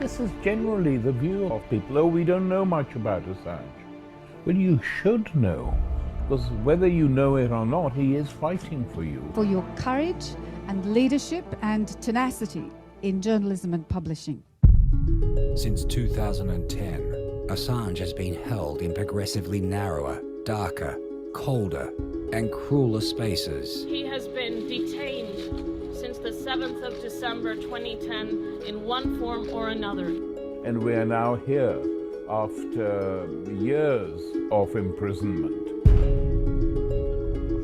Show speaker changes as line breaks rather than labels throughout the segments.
This is generally the view of people. Oh, we don't know much about Assange. Well, you should know, because whether you know it or not, he is fighting for you.
For your courage and leadership and tenacity in journalism and publishing.
Since 2010, Assange has been held in progressively narrower, darker, colder, and crueler spaces.
He has been detained since the 7th of December 2010 in one form or another.
And we are now here after years of imprisonment.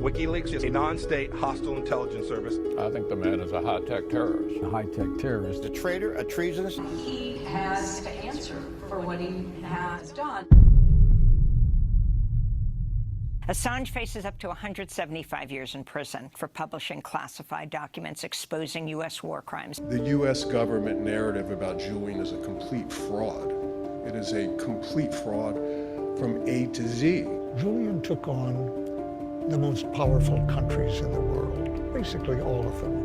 WikiLeaks is a non-state hostile intelligence service.
I think the man is a high-tech terrorist.
A high-tech terrorist.
A traitor, a treasonous.
He has to answer for what he has done.
Assange faces up to 175 years in prison for publishing classified documents exposing U.S. war crimes.
The U.S. government narrative about Julian is a complete fraud. It is a complete fraud from A to Z.
Julian took on the most powerful countries in the world, basically all of them.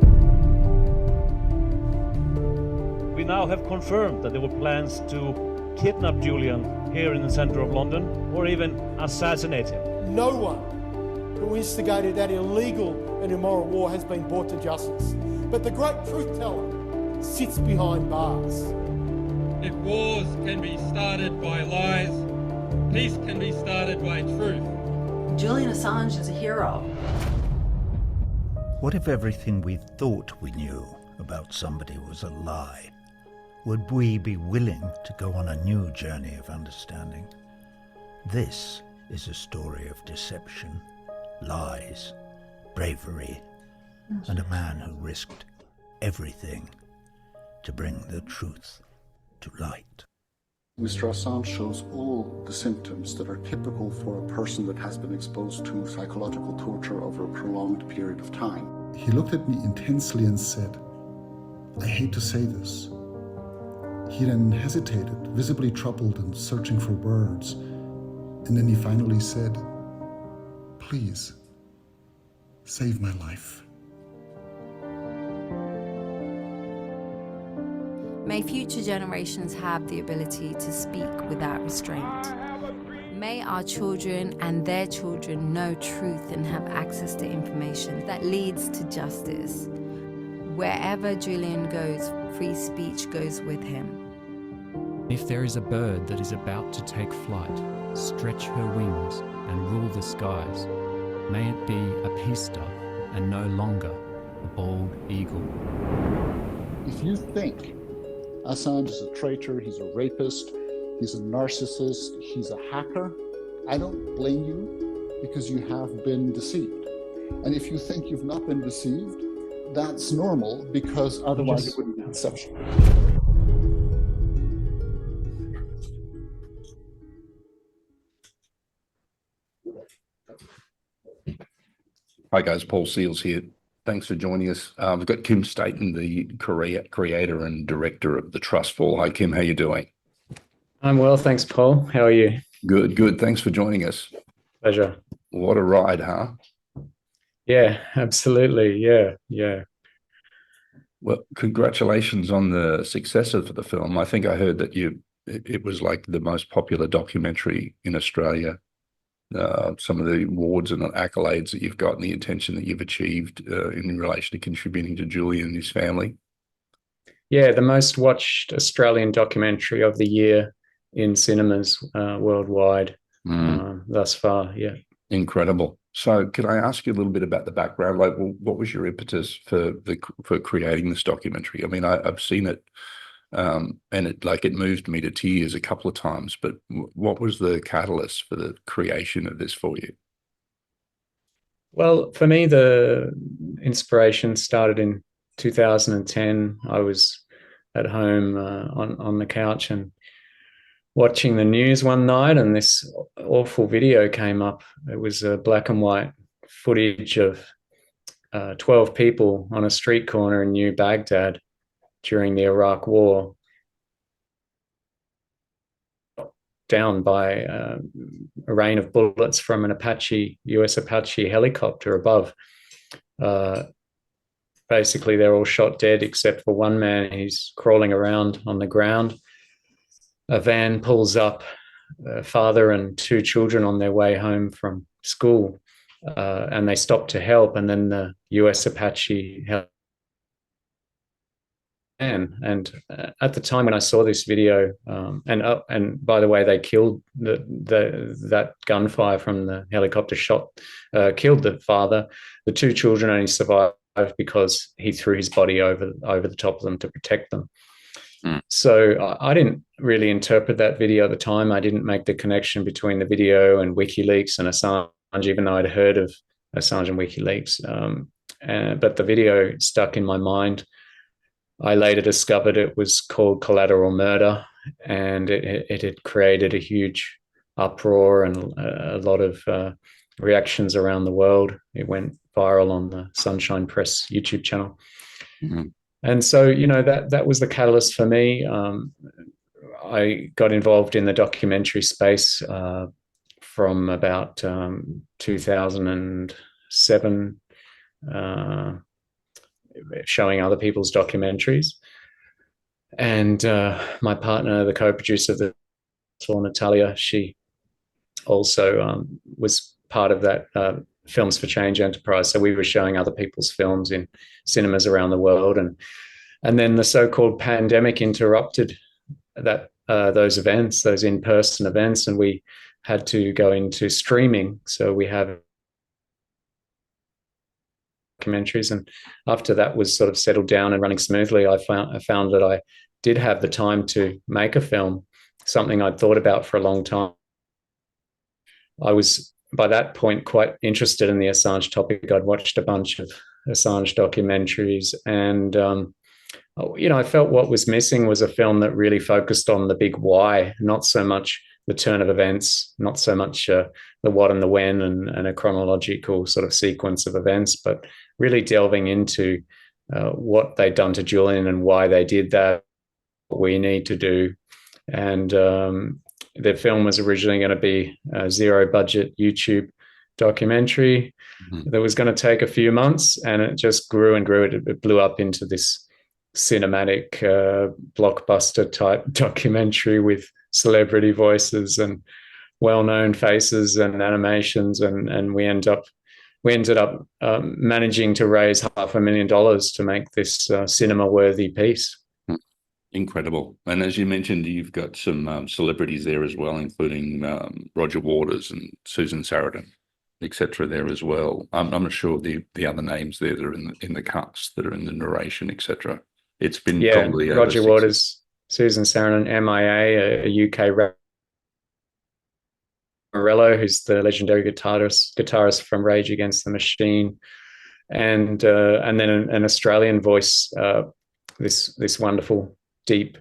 We now have confirmed that there were plans to kidnap Julian here in the center of London, or even assassinate him.
No one who instigated that illegal and immoral war has been brought to justice. But the great truth teller sits behind bars.
If wars can be started by lies, peace can be started by truth.
Julian Assange is a hero.
What if everything we thought we knew about somebody was a lie? Would we be willing to go on a new journey of understanding? This is a story of deception, lies, bravery, and a man who risked everything to bring the truth to light.
Mr. Assange shows all the symptoms that are typical for a person that has been exposed to psychological torture over a prolonged period of time.
He looked at me intensely and said, "I hate to say this." He then hesitated, visibly troubled and searching for words. And then he finally said, "Please, save my life."
May future generations have the ability to speak without restraint. May our children and their children know truth and have access to information that leads to justice. Wherever Julian goes, free speech goes with him.
If there is a bird that is about to take flight, stretch her wings and rule the skies, may it be a peace dove and no longer a bald eagle.
If you think Assange is a traitor, he's a rapist, he's a narcissist, he's a hacker, I don't blame you because you have been deceived. And if you think you've not been deceived, that's normal because otherwise it wouldn't be deception.
Hi guys, Paul Seils here. Thanks for joining us. We've got Kim Staton, the creator and director of the Trust Fall. Hi Kim, how you doing?
I'm well, thanks Paul. How are you?
Good, good. Thanks for joining us.
Pleasure.
What a ride, huh?
Yeah, absolutely. Yeah.
Well, congratulations on the success of the film. I think I heard that it was like the most popular documentary in Australia. Some of the awards and accolades that you've got and the attention that you've achieved in relation to contributing to Julian and his family.
Yeah, the most watched Australian documentary of the year in cinemas worldwide thus far, yeah.
Incredible. So could I ask you a little bit about the background? Like, well, what was your impetus for creating this documentary? I mean, I've seen it and it moved me to tears a couple of times, but what was the catalyst for the creation of this for you?
Well, for me, the inspiration started in 2010. I was at home on the couch and watching the news one night, and this awful video came up. It was a black and white footage of 12 people on a street corner in New Baghdad during the Iraq War, down by a rain of bullets from an US Apache helicopter above. basically they're all shot dead except for one man. He's crawling around on the ground. A van pulls up, a father and two children on their way home from school, and they stop to help, and then the US Apache help. And at the time when I saw this video, and by the way, they killed that gunfire from the helicopter shot, killed the father. The two children only survived because he threw his body over the top of them to protect them. So I didn't really interpret that video at the time. I didn't make the connection between the video and WikiLeaks and Assange, even though I'd heard of Assange and WikiLeaks. But the video stuck in my mind. I later discovered it was called Collateral Murder, and it had created a huge uproar and a lot of reactions around the world. It went viral on the Sunshine Press YouTube channel. Mm-hmm. And so, you know, that was the catalyst for me. I got involved in the documentary space from about 2007, showing other people's documentaries. And my partner, the co-producer of the Natalia, she also was part of that Films for Change enterprise. So we were showing other people's films in cinemas around the world. And then the so-called pandemic interrupted those events, those in-person events, and we had to go into streaming. So we have documentaries, and after that was sort of settled down and running smoothly, I found that I did have the time to make a film, something I'd thought about for a long time. I was by that point quite interested in the Assange topic. I'd watched a bunch of Assange documentaries, and you know, I felt what was missing was a film that really focused on the big why, not so much the turn of events, not so much the what and the when and a chronological sort of sequence of events, but really delving into what they'd done to Julian and why they did that, what we need to do. And the film was originally going to be a zero-budget YouTube documentary that was going to take a few months, and it just grew and grew. It blew up into this cinematic blockbuster type documentary with celebrity voices and well-known faces and animations, and we ended up managing to raise $500,000 to make this cinema-worthy piece.
Incredible. And as you mentioned, you've got some celebrities there as well, including Roger Waters and Susan Sarandon, etc. there as well. I'm not sure the other names there that are in the cast, that are in the narration, etc. It's been probably
Roger Waters, Susan Sarandon, MIA, a UK rapper, Morello, who's the legendary guitarist from Rage Against the Machine, and then an Australian voice, this wonderful, deep,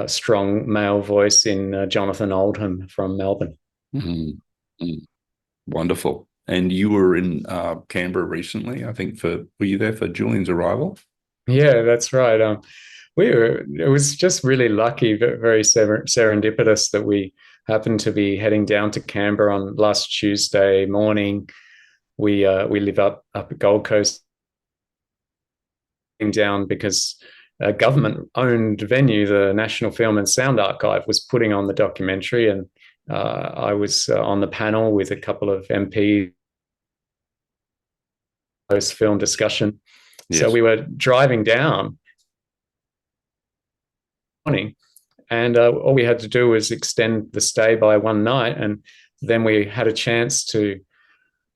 strong male voice in Jonathan Oldham from Melbourne.
Mm-hmm. Wonderful. And you were in Canberra recently, I think. Were you there for Julian's arrival? Yeah,
that's right. It was just really lucky, very serendipitous that we happened to be heading down to Canberra on last Tuesday morning. We live up at Gold Coast, down because a government-owned venue, the National Film and Sound Archive, was putting on the documentary, and I was on the panel with a couple of MPs, post-film discussion. Yes. So we were driving down, and all we had to do was extend the stay by one night, and then we had a chance to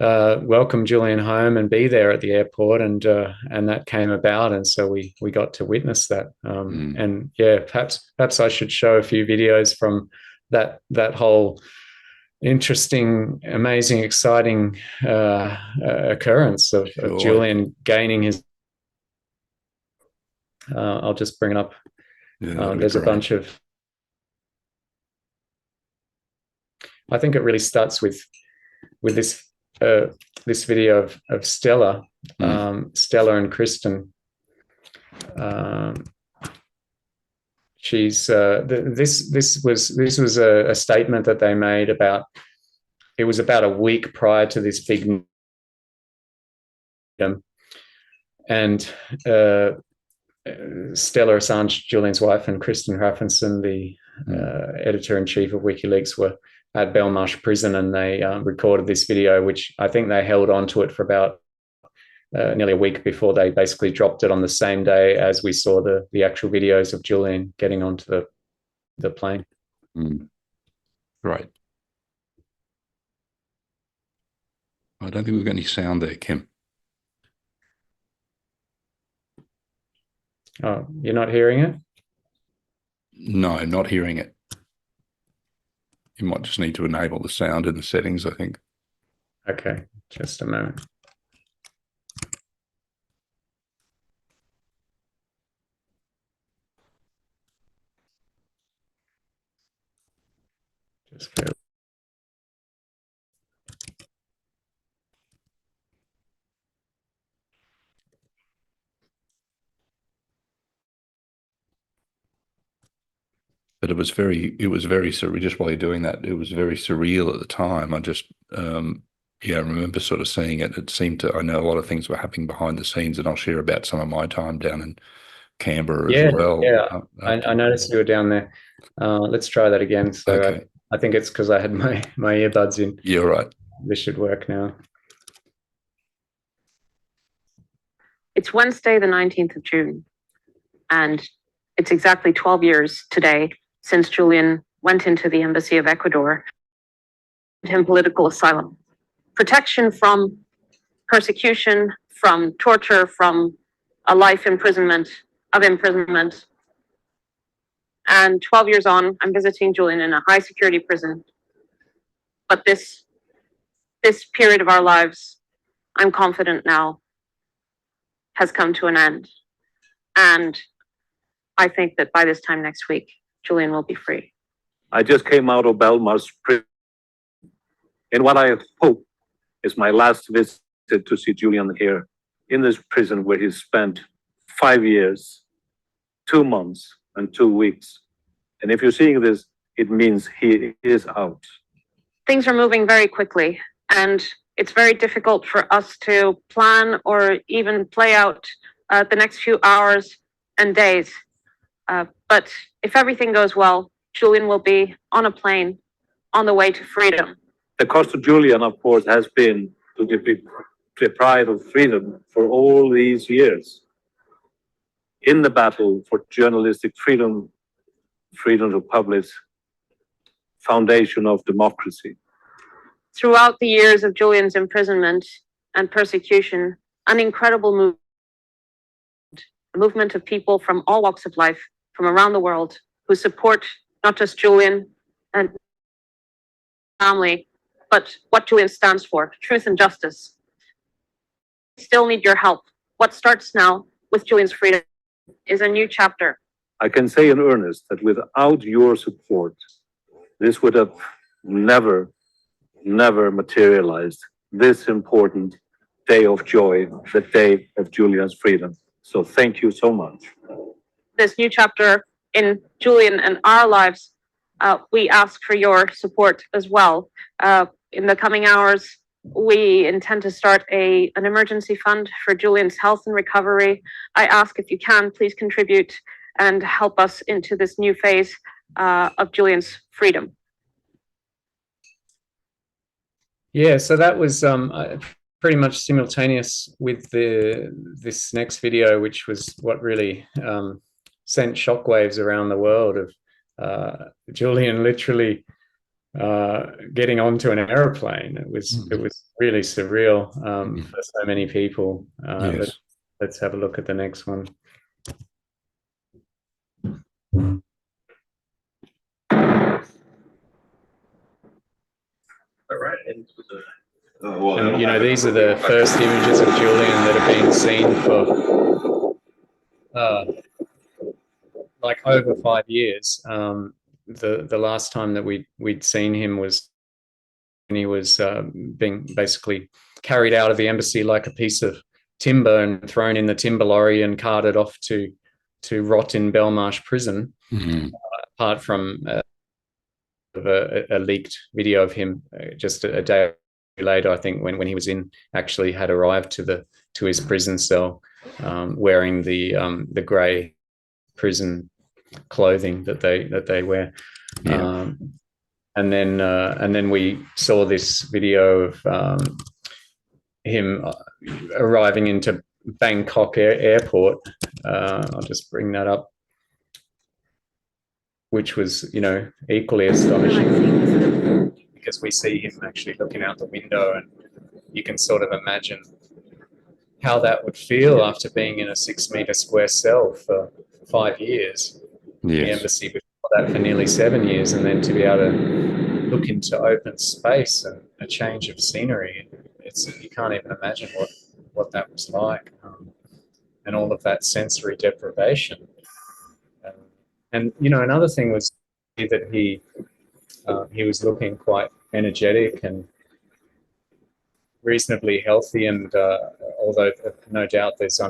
welcome Julian home and be there at the airport, and that came about, and so we got to witness that. And yeah, perhaps I should show a few videos from that whole interesting, amazing, exciting occurrence of Julian gaining his. I'll just bring it up. Yeah, there's a bunch of. I think it really starts with this video of Stella, Stella and Kristen. She's this was a statement that they made about. It was about a week prior to this big. and Stella Assange, Julian's wife, and Kristen Hrafnsson, the editor-in-chief of WikiLeaks, were at Belmarsh prison, and they recorded this video, which I think they held on to it for about nearly a week before they basically dropped it on the same day as we saw the actual videos of Julian getting onto the plane.
Right. I don't think we've got any sound there, Kim.
Oh, you're not hearing it?
No, not hearing it. You might just need to enable the sound in the settings, I think.
Okay, just a moment. Just bear.
But it was very surreal. Just while you're doing that, it was very surreal at the time. I just, I remember sort of seeing it. It seemed to, I know a lot of things were happening behind the scenes, and I'll share about some of my time down in Canberra as well.
Yeah, I noticed you were down there. Let's try that again. So
okay.
I think it's because I had my earbuds in.
You're right.
This should work now.
It's Wednesday, the 19th of June, and it's exactly 12 years today since Julian went into the embassy of Ecuador and him political asylum. Protection from persecution, from torture, from a life imprisonment. And 12 years on, I'm visiting Julian in a high security prison. But this period of our lives, I'm confident now, has come to an end. And I think that by this time next week, Julian will be free.
I just came out of Belmarsh prison in what I hope is my last visit to see Julian here in this prison where he spent 5 years, 2 months, and 2 weeks. And if you're seeing this, it means he is out.
Things are moving very quickly, and it's very difficult for us to plan or even play out the next few hours and days. But if everything goes well, Julian will be on a plane on the way to freedom.
The cost of Julian, of course, has been to be deprived of freedom for all these years. In the battle for journalistic freedom, freedom to publish, foundation of democracy.
Throughout the years of Julian's imprisonment and persecution, an incredible movement, a movement of people from all walks of life, from around the world, who support not just Julian and family, but what Julian stands for, truth and justice. We still need your help. What starts now with Julian's freedom is a new chapter.
I can say in earnest that without your support, this would have never materialized, this important day of joy, the day of Julian's freedom. So thank you so much.
This new chapter in Julian and our lives, we ask for your support as well. In the coming hours, we intend to start an emergency fund for Julian's health and recovery. I ask if you can, please contribute and help us into this new phase of Julian's freedom.
Yeah, so that was pretty much simultaneous with this next video, which was what really sent shockwaves around the world of Julian literally getting onto an aeroplane. It was really surreal for so many people.
Yes.
Let's have a look at the next one. And, you know, these are the first images of Julian that have been seen for like over 5 years. The last time that we'd seen him was when he was being basically carried out of the embassy like a piece of timber and thrown in the timber lorry and carted off to rot in Belmarsh prison. Apart from a leaked video of him just a day later, I think, when he was actually had arrived to his prison cell, wearing the grey prison clothing that they wear.
Yeah.
And then we saw this video of him arriving into Bangkok airport. I'll just bring that up, which was, equally astonishing, because we see him actually looking out the window, and you can sort of imagine how that would feel after being in a 6-meter square cell for 5 years.
Yes.
The embassy before that for nearly 7 years, and then to be able to look into open space and a change of scenery, you can't even imagine what that was like, and all of that sensory deprivation. And another thing was that he was looking quite energetic and reasonably healthy, and although no doubt there's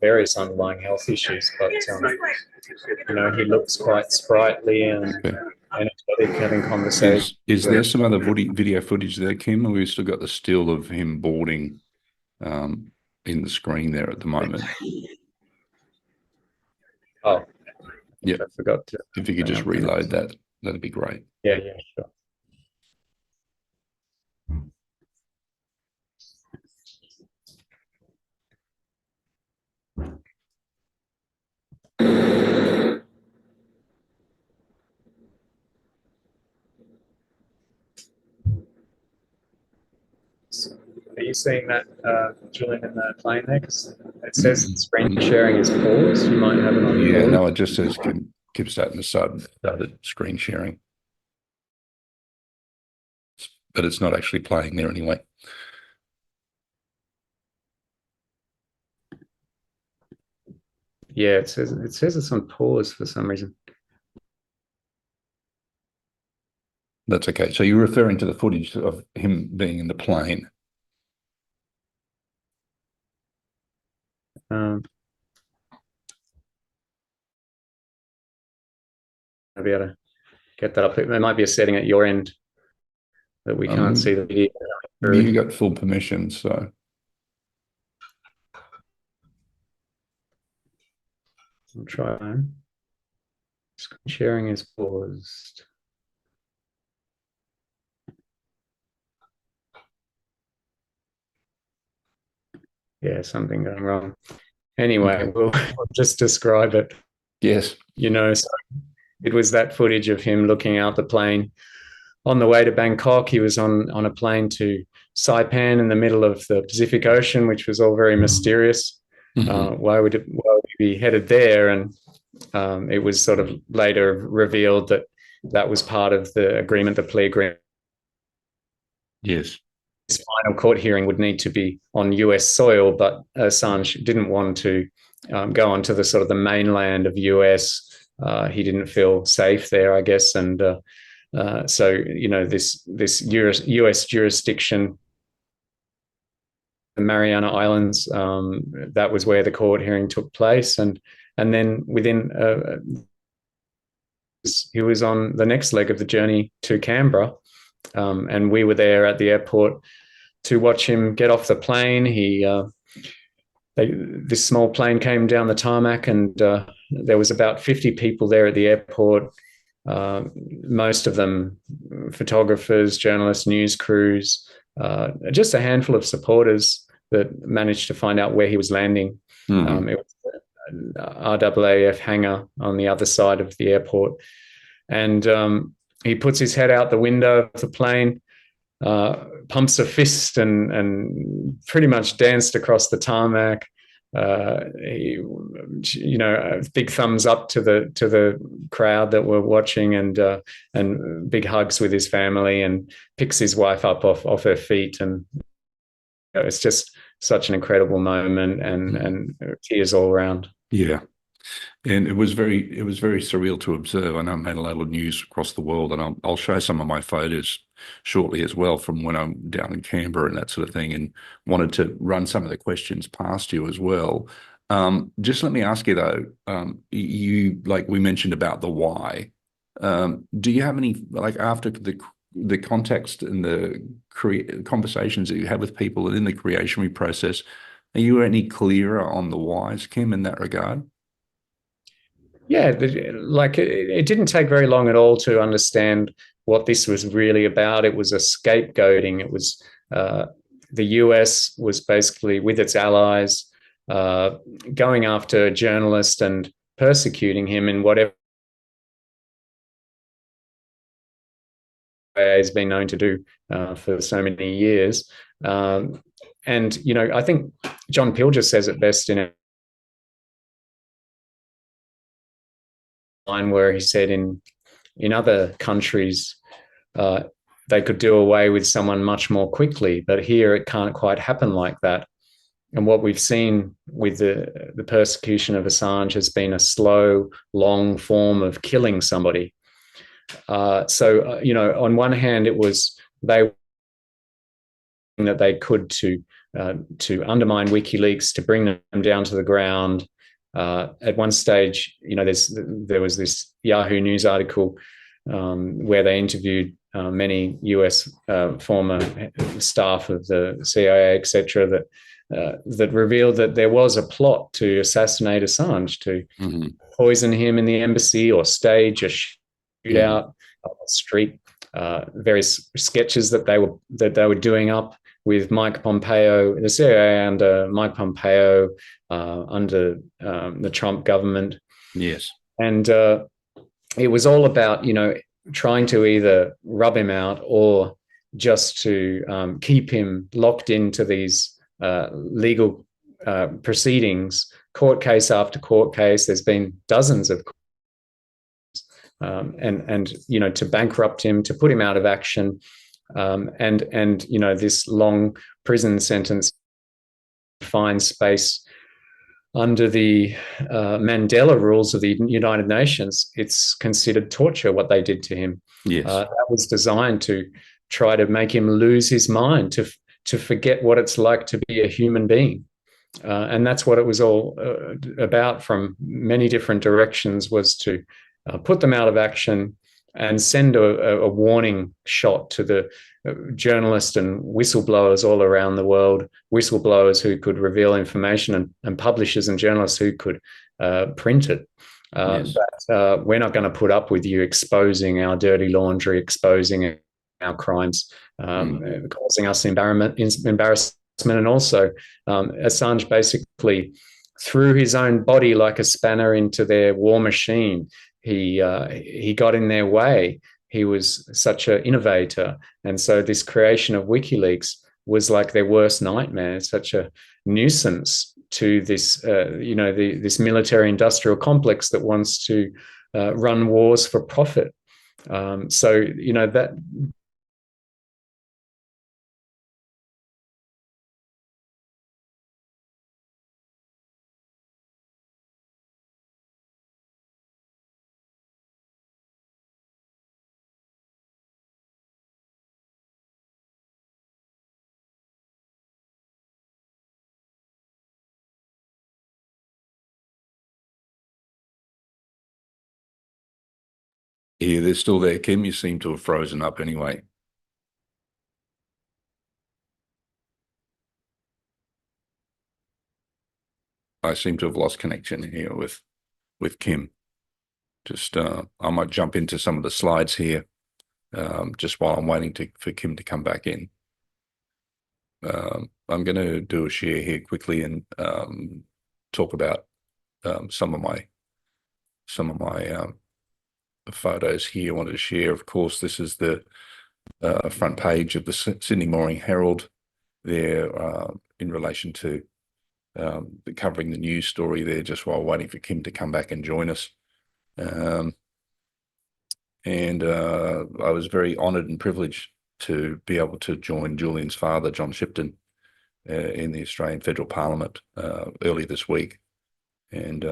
various underlying health issues, but he looks quite sprightly and energetic, having conversations.
Is there some other video footage there, Kim, or we've still got the still of him boarding in the screen there at the moment?
Oh,
yeah,
I forgot to.
If you could just reload that, that'd be great.
Yeah, sure. Are you seeing that, Julian, in the plane there? Because it says screen sharing is paused. You might have it on.
Yeah, no, it just says Kim Staton started screen sharing, but it's not actually playing there anyway.
Yeah, it says it's on pause for some reason.
That's okay. So you're referring to the footage of him being in the plane.
I'll be able to get that up. There might be a setting at your end that we can't see the video.
You've got full permission, so.
I'll try. Screen sharing is paused. Yeah, something going wrong. Anyway, we'll just describe it.
Yes.
So it was that footage of him looking out the plane on the way to Bangkok. He was on a plane to Saipan in the middle of the Pacific Ocean, which was all very mysterious. Why would he be headed there? And it was sort of later revealed that was part of the agreement, the plea agreement.
Yes.
His final court hearing would need to be on US soil, but Assange didn't want to go onto the sort of the mainland of US. He didn't feel safe there, I guess, and so this US jurisdiction, the Mariana Islands, that was where the court hearing took place, and then within he was on the next leg of the journey to Canberra. And we were there at the airport to watch him get off the plane. This small plane came down the tarmac, and there was about 50 people there at the airport, most of them photographers, journalists, news crews, just a handful of supporters that managed to find out where he was landing. It was an RAAF hangar on the other side of the airport. And he puts his head out the window of the plane, pumps a fist, and pretty much danced across the tarmac. Big thumbs up to the crowd that were watching, and big hugs with his family, and picks his wife up off her feet, and it's just such an incredible moment, and tears all around.
Yeah. And it was very surreal to observe. I know I made a lot of news across the world, and I'll show some of my photos shortly as well from when I'm down in Canberra and that sort of thing, and wanted to run some of the questions past you as well. Just let me ask you though, you, like we mentioned about the why, do you have any, like after the the context and the conversations that you have with people and in the creationary process, are you any clearer on the whys, Kim, in that regard?
Yeah, like it didn't take very long at all to understand what this was really about. It was a scapegoating. It was the US was basically with its allies going after a journalist and persecuting him in whatever way he's been known to do for so many years. And, you know, I think John Pilger says it best in a line where he said in other countries, they could do away with someone much more quickly, but here it can't quite happen like that. And what we've seen with the persecution of Assange has been a slow, long form of killing somebody. So, you know, on one hand, it was that they could to undermine WikiLeaks, to bring them down to the ground. At one stage, you know, there was this Yahoo News article where they interviewed many US former staff of the CIA, etc., that revealed that there was a plot to assassinate Assange, to poison him in the embassy or stage a shootout on the street. Various sketches that they were doing up with Mike Pompeo, the CIA under Mike Pompeo, under the Trump government.
Yes,
and it was all about, you know, trying to either rub him out or just to keep him locked into these legal proceedings, court case after court case. There's been dozens of and you know, to bankrupt him, to put him out of action, and you know, this long prison sentence, fine space under the Mandela rules of the United Nations. It's considered torture what they did to him.
Yes,
that was designed to try to make him lose his mind, to forget what it's like to be a human being. And that's what it was all about from many different directions, was to put them out of action and send a warning shot to the journalists and whistleblowers all around the world, whistleblowers who could reveal information, and publishers and journalists who could print it.
Yes.
But we're not going to put up with you exposing our dirty laundry, exposing our crimes, causing us embarrassment, and also Assange basically threw his own body like a spanner into their war machine. He got in their way. He was such an innovator, and so this creation of WikiLeaks was like their worst nightmare. Such a nuisance to this, you know, this military-industrial complex that wants to run wars for profit. So, you know, that.
Yeah, they're still there, Kim. You seem to have frozen up anyway. I seem to have lost connection here with Kim. Just I might jump into some of the slides here just while I'm waiting for Kim to come back in. I'm going to do a share here quickly and talk about some of my photos here I wanted to share. Of course, this is the front page of the Sydney Morning Herald there in relation to covering the news story there, just while waiting for Kim to come back and join us. And I was very honoured and privileged to be able to join Julian's father, John Shipton, in the Australian Federal Parliament early this week, and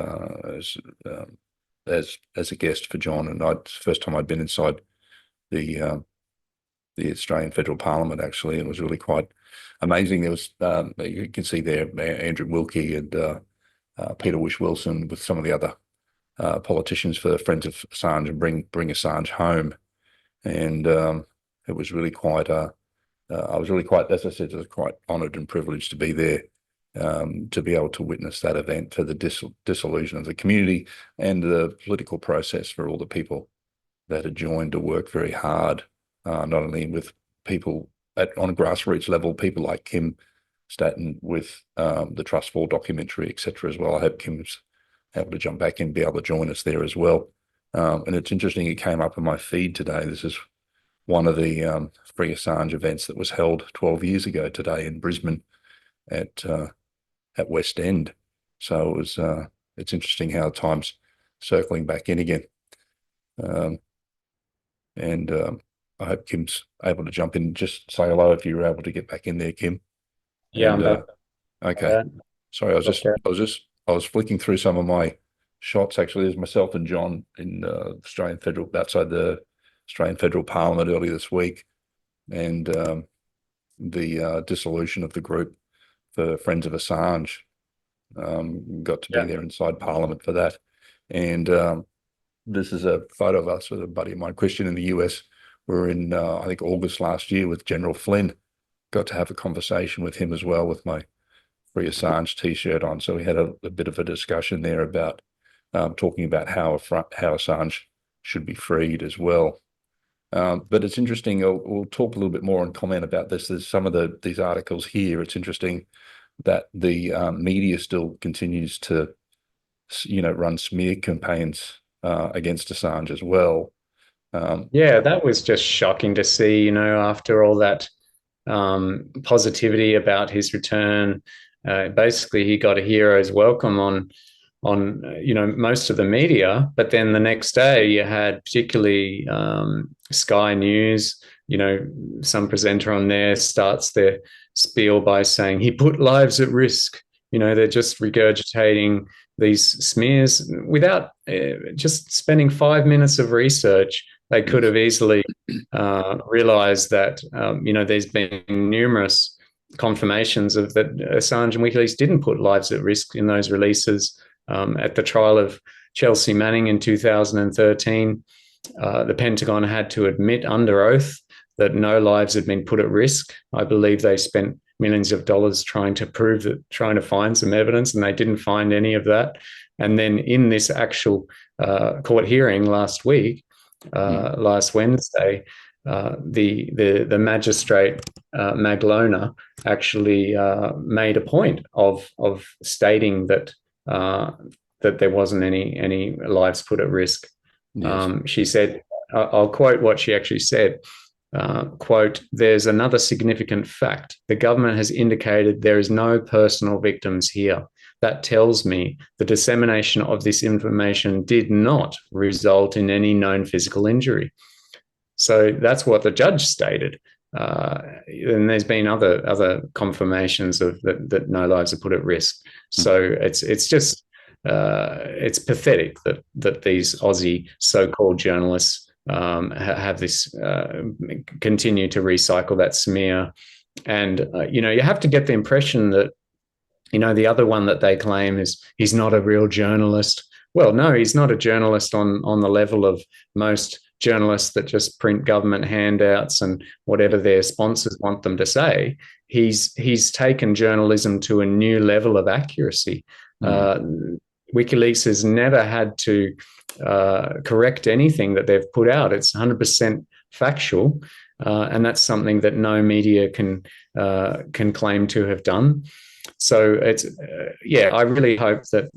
as a guest for John. And first time I'd been inside the Australian Federal Parliament, actually. It was really quite amazing. There was you can see there Andrew Wilkie and Peter Whish-Wilson with some of the other politicians for Friends of Assange and bring Assange home, and it was really quite I was really quite, as I said, I was quite honoured and privileged to be there, to be able to witness that event for the dissolution of the community and the political process for all the people that had joined to work very hard, not only with people on a grassroots level, people like Kim Staton with the Trust Fall documentary, etc. as well. I hope Kim's able to jump back and be able to join us there as well. And it's interesting, it came up in my feed today. This is one of the Free Assange events that was held 12 years ago today in Brisbane at West End. So it was it's interesting how time's circling back in again. I hope Kim's able to jump in. Just say hello if you're able to get back in there, Kim.
Yeah,
and,
I'm back.
Okay. Sorry, I was flicking through some of my shots. Actually, there's myself and John in Australian Federal, outside the Australian Federal Parliament early this week, and the dissolution of the group for Friends of Assange. Got to be there inside Parliament for that. And this is a photo of us with a buddy of mine, Christian, in the US. We were in, I think, August last year with General Flynn. Got to have a conversation with him as well with my Free Assange T-shirt on. So we had a bit of a discussion there about talking about how Assange should be freed as well. But it's interesting. We'll talk a little bit more and comment about this. There's some of these articles here. It's interesting that the media still continues to, run smear campaigns against Assange as well.
Yeah, that was just shocking to see, after all that positivity about his return. Basically, he got a hero's welcome on most of the media, but then the next day you had particularly Sky News, some presenter on there starts their spiel by saying he put lives at risk. They're just regurgitating these smears without just spending 5 minutes of research. They could have easily realized that, there's been numerous confirmations of that Assange and WikiLeaks didn't put lives at risk in those releases. At the trial of Chelsea Manning in 2013, the Pentagon had to admit under oath that no lives had been put at risk. I believe they spent millions of dollars trying to find some evidence, and they didn't find any of that. And then in this actual court hearing last week, last Wednesday, the magistrate Maglona actually made a point of stating that there wasn't any lives put at risk. Yes. She said, I'll quote what she actually said. Quote, "There's another significant fact. The government has indicated there is no personal victims here. That tells me the dissemination of this information did not result in any known physical injury." So that's what the judge stated. And there's been other confirmations of that no lives are put at risk. So it's just it's pathetic that these Aussie so-called journalists have this continue to recycle that smear. And you have to get the impression that the other one that they claim is he's not a real journalist. Well, no, he's not a journalist on the level of most journalists that just print government handouts and whatever their sponsors want them to say. He's taken journalism to a new level of accuracy. WikiLeaks has never had to correct anything that they've put out. It's 100% factual, and that's something that no media can claim to have done. So it's I really hope that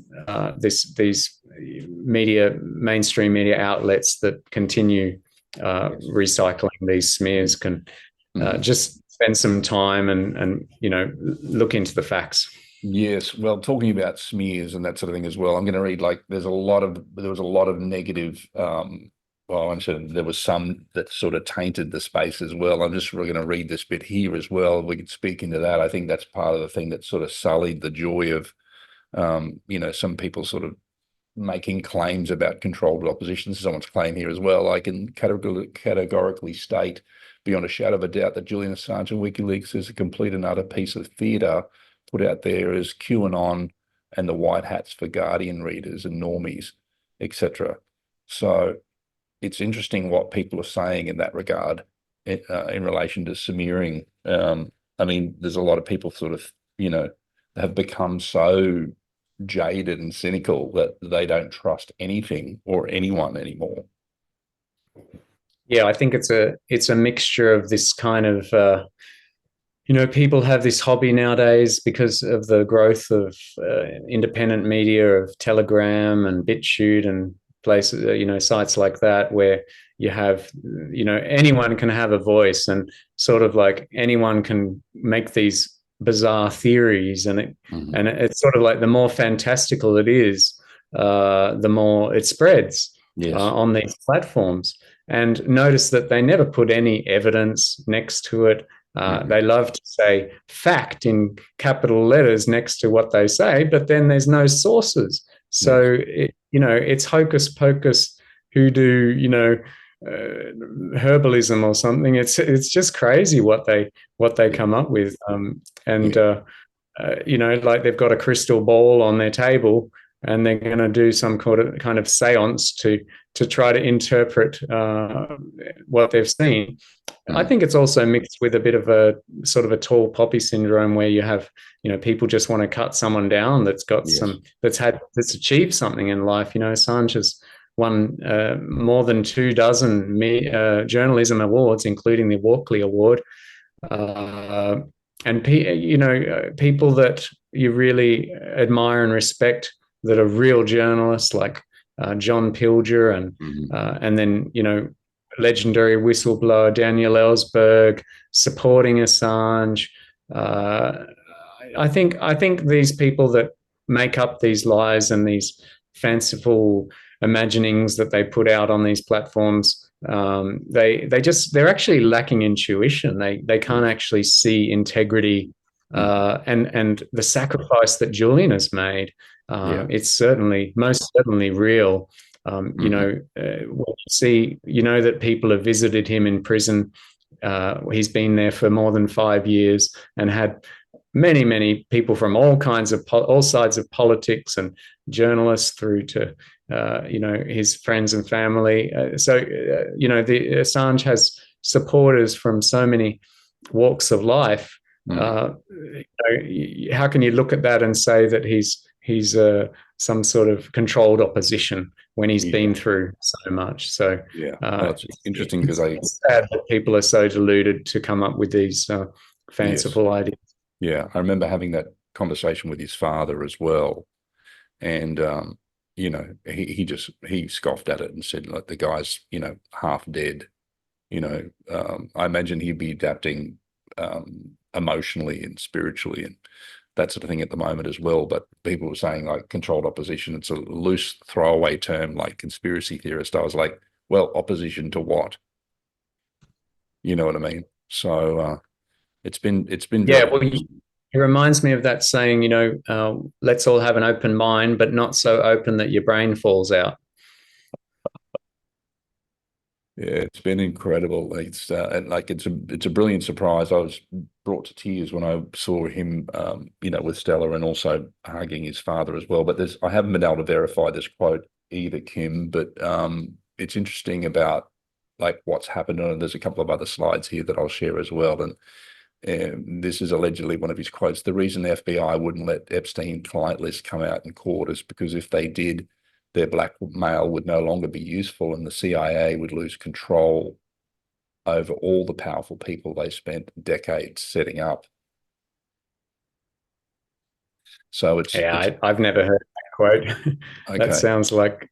these mainstream media outlets that continue recycling these smears can just spend some time and look into the facts.
Yes, well, talking about smears and that sort of thing as well, I'm going to read, there was a lot of negative. Well, I'm sure there was some that sort of tainted the space as well. I'm just really going to read this bit here as well. We could speak into that. I think that's part of the thing that sort of sullied the joy of, some people sort of making claims about controlled opposition. Someone's claim here as well. I can categorically state beyond a shadow of a doubt that Julian Assange and WikiLeaks is a complete and utter piece of theatre put out there as QAnon and the white hats for Guardian readers and normies, etc. So it's interesting what people are saying in that regard. in relation to smearing. I mean, there's a lot of people sort of, have become so jaded and cynical that they don't trust anything or anyone anymore.
Yeah, I think it's a mixture of this kind of people have this hobby nowadays because of the growth of independent media, of Telegram and BitChute and places, sites like that, where you have, anyone can have a voice, and sort of like anyone can make these bizarre theories, and it's sort of like the more fantastical it is, the more it spreads on these platforms. And notice that they never put any evidence next to it. They love to say fact in capital letters next to what they say, but then there's no sources. So, it's hocus pocus, hoodoo, herbalism or something. It's just crazy what they come up with. Like they've got a crystal ball on their table, and they're going to do some kind of seance to try to interpret what they've seen. I think it's also mixed with a bit of a sort of a tall poppy syndrome, where you have, people just want to cut someone down that's got that's achieved something in life. Assange has won more than 24 journalism awards, including the Walkley Award. And people that you really admire and respect, that are real journalists, like John Pilger and then legendary whistleblower Daniel Ellsberg, supporting Assange. I think these people that make up these lies and these fanciful imaginings that they put out on these platforms, they're actually lacking intuition. They can't actually see integrity and the sacrifice that Julian has made. It's most certainly real. When you see, that people have visited him in prison. He's been there for more than 5 years and had many people from all sides of politics, and journalists through to his friends and family. The Assange has supporters from so many walks of life. How can you look at that and say that he's some sort of controlled opposition when he's been through so much? So
it's interesting because
it's sad that people are so deluded to come up with these fanciful ideas.
Yeah, I remember having that conversation with his father as well, and he scoffed at it and said, like, the guy's half dead. I imagine he'd be adapting emotionally and spiritually and that sort of thing at the moment as well. But people were saying, like, controlled opposition, it's a loose throwaway term, like conspiracy theorist. I was like, well, opposition to what? You know what I mean? So it's been
it reminds me of that saying, let's all have an open mind, but not so open that your brain falls out.
Yeah, it's been incredible. It's a brilliant surprise. I was brought to tears when I saw him, with Stella, and also hugging his father as well. But I haven't been able to verify this quote either, Kim. But it's interesting about like what's happened. And there's a couple of other slides here that I'll share as well. And this is allegedly one of his quotes. The reason the FBI wouldn't let Epstein client list come out in court is because if they did, their blackmail would no longer be useful, and the CIA would lose control over all the powerful people they spent decades setting up. So
I've never heard that quote.
Okay.
That sounds like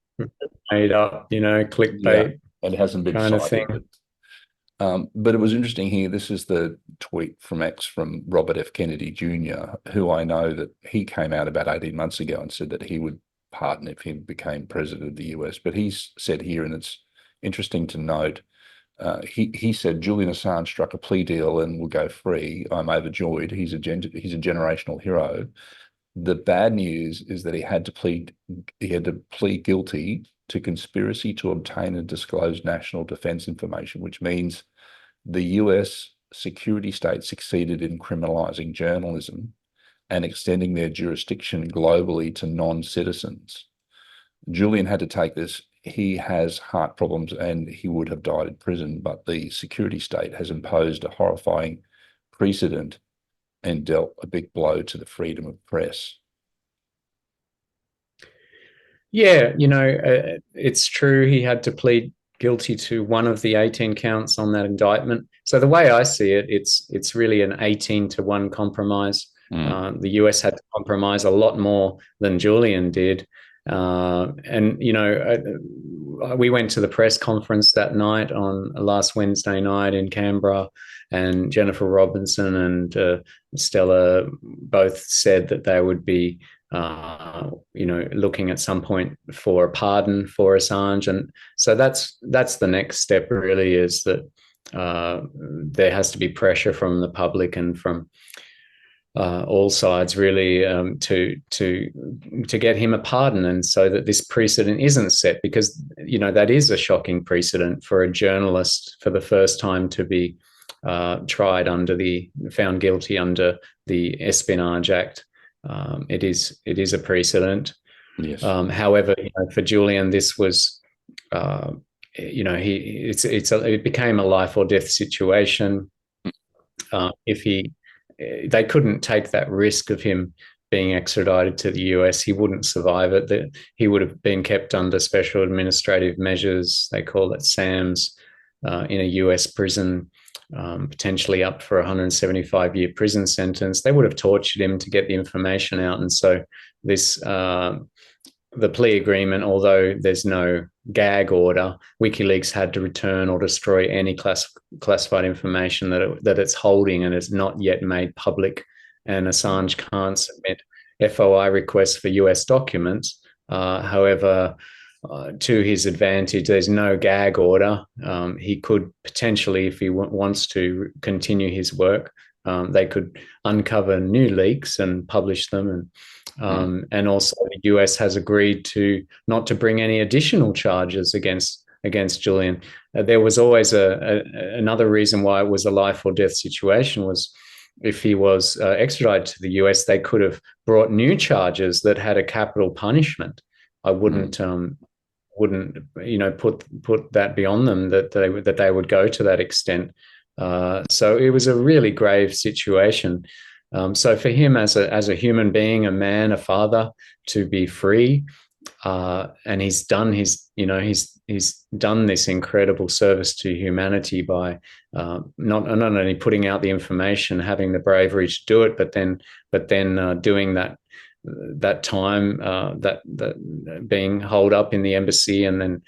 made up, clickbait.
Yeah, it hasn't been
kind of
cited,
thing.
But it was interesting here. This is the tweet from X from Robert F. Kennedy Jr., who I know that he came out about 18 months ago and said that he would pardon if he became president of the US. But he's said here, and it's interesting to note, he said Julian Assange struck a plea deal and will go free. I'm overjoyed. He's a generational hero. The bad news is that he had to plead guilty to conspiracy to obtain and disclose national defense information, which means the US security state succeeded in criminalizing journalism and extending their jurisdiction globally to non-citizens. Julian had to take this he has heart problems and he would have died in prison, but the security state has imposed a horrifying precedent and dealt a big blow to the freedom of press.
Yeah, it's true he had to plead guilty to one of the 18 counts on that indictment. So the way I see it, it's really an 18-1 compromise. The US had to compromise a lot more than Julian did. We went to the press conference that night on last Wednesday night in Canberra, and Jennifer Robinson and Stella both said that they would be looking at some point for a pardon for Assange. And so that's the next step, really, is that there has to be pressure from the public and from all sides, really, to get him a pardon, and so that this precedent isn't set, because that is a shocking precedent for a journalist for the first time to be found guilty under the Espionage Act. It is a precedent.
Yes.
However, for Julian, this was, it became a life or death situation. They couldn't take that risk of him being extradited to the US. He wouldn't survive it. He would have been kept under special administrative measures. They call it SAMs, in a US prison, potentially up for a 175-year prison sentence. They would have tortured him to get the information out. And so the plea agreement, although there's no gag order, WikiLeaks had to return or destroy any classified information that it's holding and is not yet made public. And Assange can't submit FOI requests for US documents. However, to his advantage, there's no gag order. He could potentially, if he wants to continue his work, they could uncover new leaks and publish them. And also the US has agreed not to bring any additional charges against Julian. There was always another reason why it was a life or death situation, was if he was extradited to the US, they could have brought new charges that had a capital punishment. I wouldn't put that beyond them, that they would go to that extent. So it was a really grave situation. So for him, as a human being, a man, a father, to be free, and he's done he's done this incredible service to humanity by not only putting out the information, having the bravery to do it, but then doing that time, that being holed up in the embassy, and then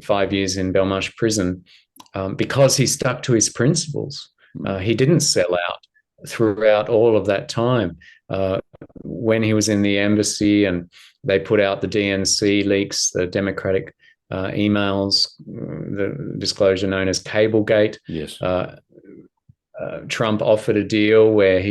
5 years in Belmarsh prison, because he stuck to his principles. He didn't sell out throughout all of that time. When he was in the embassy and they put out the DNC leaks, the Democratic emails, the disclosure known as Cablegate.
Yes.
Trump offered a deal where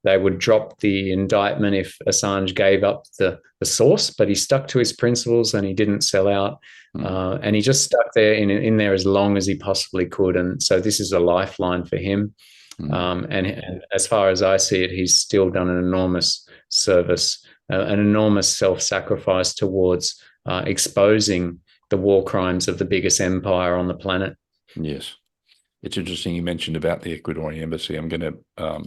they would drop the indictment if Assange gave up the source, but he stuck to his principles and he didn't sell out. And he just stuck there in there as long as he possibly could. And so this is a lifeline for him. And as far as I see it, he's still done an enormous service, an enormous self-sacrifice towards exposing the war crimes of the biggest empire on the planet.
Yes. It's interesting you mentioned about the Ecuadorian embassy. I'm going to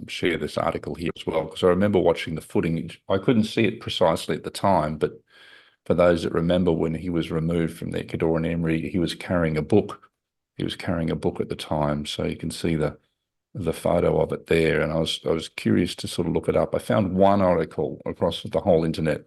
share this article here as well, because I remember watching the footage. I couldn't see it precisely at the time, but for those that remember, when he was removed from the Ecuadorian embassy, he was carrying a book. He was carrying a book at the time, so you can see the photo of it there. And I was curious to sort of look it up. I found one article across the whole internet,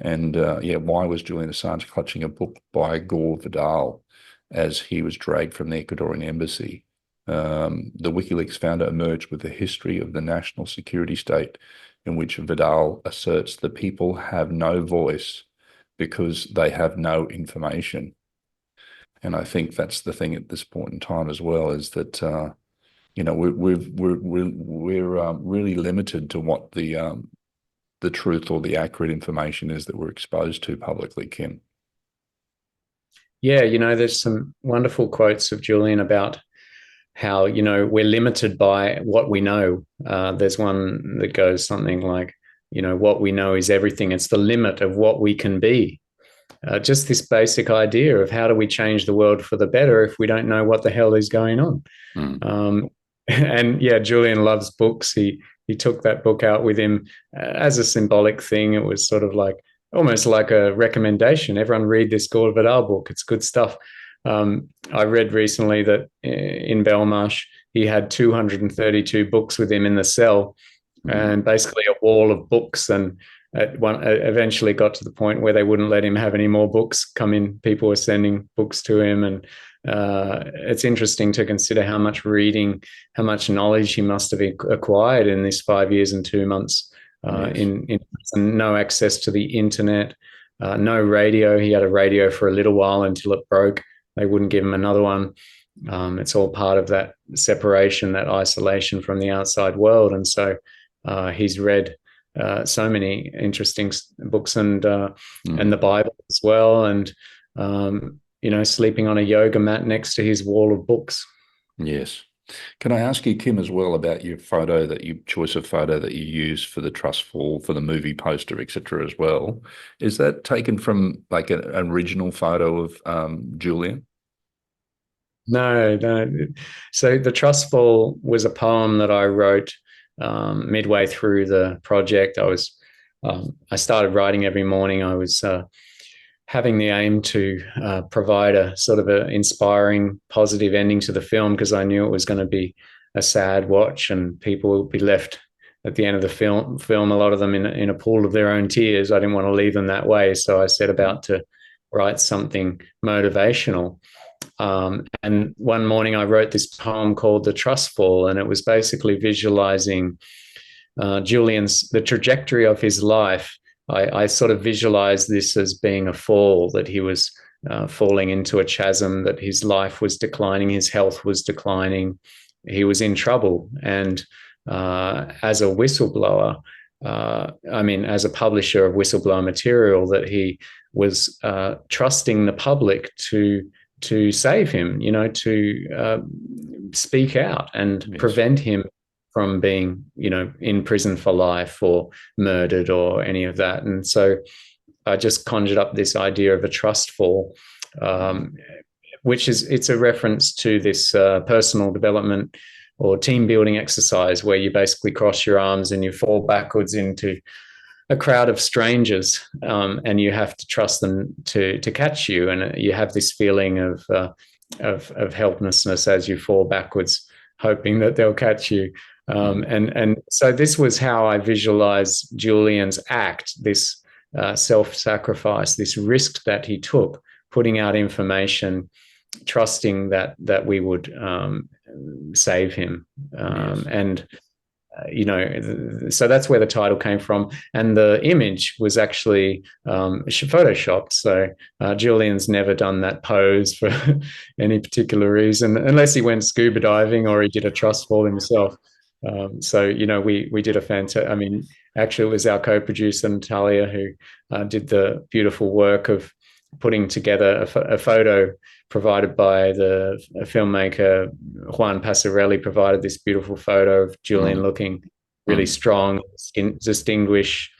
and why was Julian Assange clutching a book by Gore Vidal as he was dragged from the Ecuadorian embassy? The WikiLeaks founder emerged with a history of the national security state, in which Vidal asserts the people have no voice because they have no information. And I think that's the thing at this point in time as well, is that we're really limited to what the truth or the accurate information is that we're exposed to publicly, Kim.
Yeah, there's some wonderful quotes of Julian about how, we're limited by what we know. There's one that goes something like, what we know is everything. It's the limit of what we can be. just this basic idea of how do we change the world for the better if we don't know what the hell is going on. And yeah, Julian loves books. He took that book out with him as a symbolic thing. It was sort of like almost like a recommendation. Everyone read this Gore Vidal book. It's good stuff. I read recently that in Belmarsh, he had 232 books with him in the cell, and basically a wall of books. And eventually got to the point where they wouldn't let him have any more books come in. People were sending books to him. And it's interesting to consider how much reading, how much knowledge he must have acquired in this 5 years and 2 months in prison. No access to the internet, no radio. He had a radio for a little while until it broke. They wouldn't give him another one. It's all part of that separation, that isolation from the outside world. And so he's read so many interesting books and the Bible as well. And, sleeping on a yoga mat next to his wall of books.
Yes. Can I ask you, Kim, as well about your choice of photo that you use for the trust fall, for the movie poster, etc. as well? Is that taken from like an original photo of Julian?
No. So the trust fall was a poem that I wrote midway through the project. I started writing every morning. I was having the aim to provide a sort of an inspiring, positive ending to the film, because I knew it was going to be a sad watch and people will be left at the end of the film, a lot of them in a pool of their own tears. I didn't want to leave them that way. So I set about to write something motivational. And one morning I wrote this poem called The Trust Fall, and it was basically visualizing the trajectory of his life. I sort of visualized this as being a fall, that he was falling into a chasm, that his life was declining, his health was declining, he was in trouble. And as a whistleblower, as a publisher of whistleblower material, that he was trusting the public to save him, to speak out and prevent him from being, in prison for life or murdered or any of that. And so I just conjured up this idea of a trust fall, it's a reference to this personal development or team building exercise where you basically cross your arms and you fall backwards into a crowd of strangers, and you have to trust them to catch you. And you have this feeling of helplessness as you fall backwards, hoping that they'll catch you. And so this was how I visualized Julian's act, this self-sacrifice, this risk that he took, putting out information, trusting that we would save him. So that's where the title came from. And the image was actually photoshopped. So Julian's never done that pose for any particular reason, unless he went scuba diving or he did a trust fall himself. We did a fantastic, actually it was our co-producer Natalia who did the beautiful work of putting together a photo provided by the filmmaker Juan Passarelli. Provided this beautiful photo of Julian looking really strong, distinguished,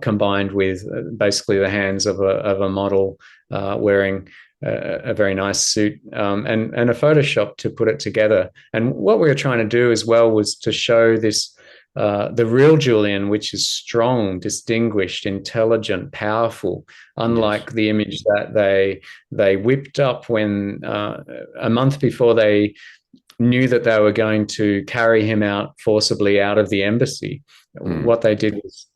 combined with basically the hands of a model wearing a very nice suit, and a Photoshop to put it together. And what we were trying to do as well was to show this the real Julian, which is strong, distinguished, intelligent, powerful, unlike the image that they whipped up when a month before they knew that they were going to carry him out forcibly out of the embassy. What they did was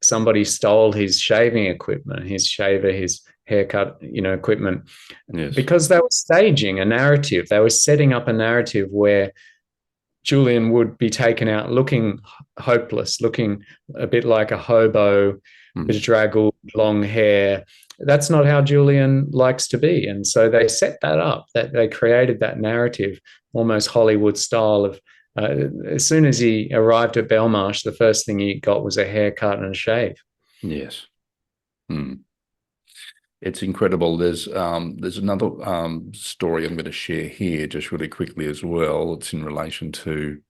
somebody stole his shaving equipment, his shaver, his haircut, equipment, because they were staging a narrative. They were setting up a narrative where Julian would be taken out looking hopeless, looking a bit like a hobo, bedraggled, long hair. That's not how Julian likes to be. And so they set that up, that they created that narrative, almost Hollywood style of, as soon as he arrived at Belmarsh, the first thing he got was a haircut and a shave.
Yes. It's incredible. There's another story I'm going to share here just really quickly as well. It's in relation to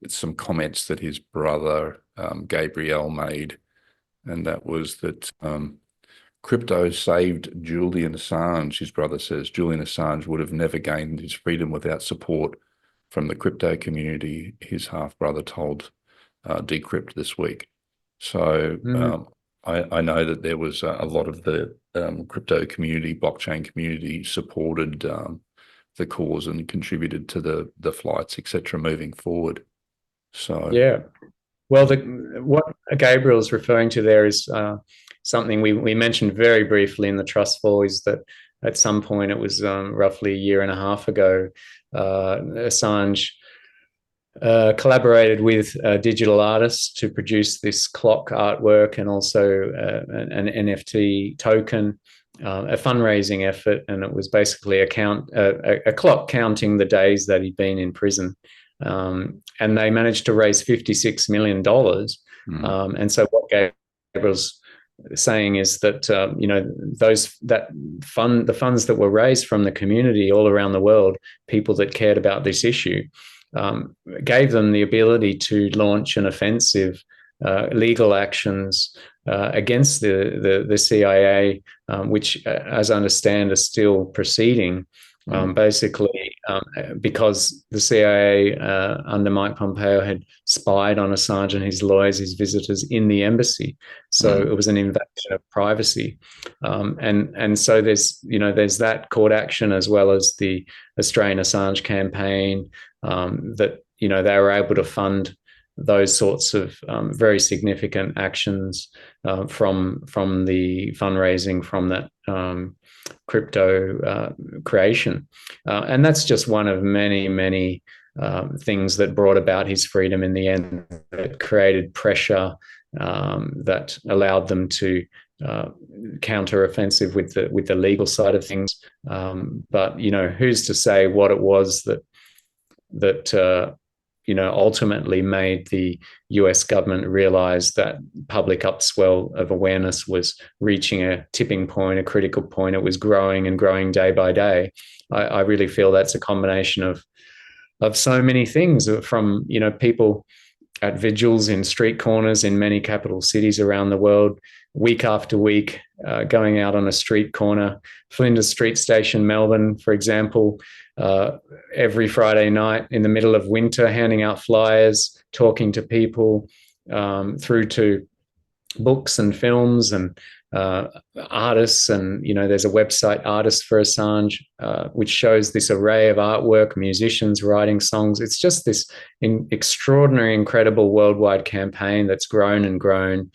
some comments that his brother Gabriel made, and that was that crypto saved Julian Assange, his brother says. Julian Assange would have never gained his freedom without support from the crypto community, his half-brother told Decrypt this week. So I know that there was a lot of the crypto community, blockchain community supported the cause and contributed to the flights, etc., moving forward. So
yeah, well, what Gabriel's referring to there is something we mentioned very briefly in the Trust Fall, is that at some point, it was roughly a year and a half ago, Assange collaborated with digital artists to produce this clock artwork and also an NFT token, a fundraising effort, and it was basically a clock counting the days that he'd been in prison. And they managed to raise $56 million. And so what Gabriel's saying is that the funds that were raised from the community all around the world, people that cared about this issue, gave them the ability to launch an offensive, legal actions against the CIA, which, as I understand, are still proceeding. Basically, because the CIA under Mike Pompeo had spied on Assange and his lawyers, his visitors in the embassy. So it was an invasion of privacy. And so there's that court action, as well as the Australian Assange campaign, that, they were able to fund those sorts of very significant actions from the fundraising from that crypto creation. And that's just one of many, many things that brought about his freedom in the end. It created pressure that allowed them to counter-offensive with the legal side of things. But, who's to say what it was that ultimately made the US government realize that public upswell of awareness was reaching a tipping point, a critical point. It was growing and growing day by day. I really feel that's a combination of so many things, from, people at vigils in street corners in many capital cities around the world, week after week, going out on a street corner. Flinders Street Station, Melbourne, for example, every Friday night in the middle of winter, handing out flyers, talking to people, through to books and films and artists. And, there's a website, Artists for Assange, which shows this array of artwork, musicians writing songs. It's just this extraordinary, incredible worldwide campaign that's grown and grown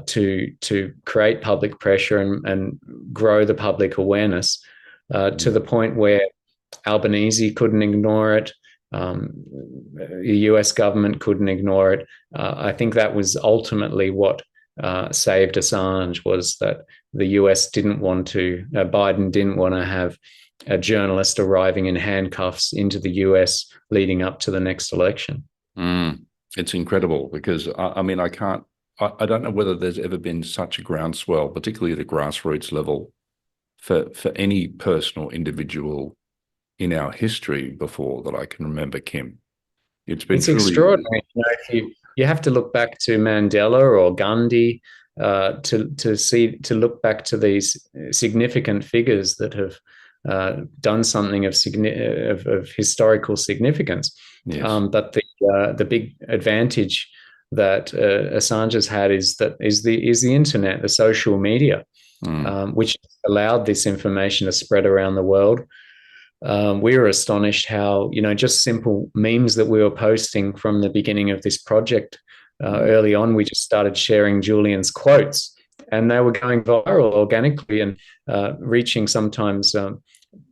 to create public pressure and grow the public awareness to the point where Albanese couldn't ignore it. The US government couldn't ignore it. I think that was ultimately what saved Assange, was that the US didn't want to, Biden didn't want to have a journalist arriving in handcuffs into the US leading up to the next election.
It's incredible, because I don't know whether there's ever been such a groundswell, particularly at the grassroots level, for any personal individual in our history before that I can remember, Kim. It's truly
extraordinary. You have to look back to Mandela or Gandhi to look back to these significant figures that have done something of historical significance.
Yes.
But the big advantage that Assange has had is the internet, the social media, which allowed this information to spread around the world. We were astonished how, just simple memes that we were posting from the beginning of this project. Early on, we just started sharing Julian's quotes, and they were going viral organically and reaching sometimes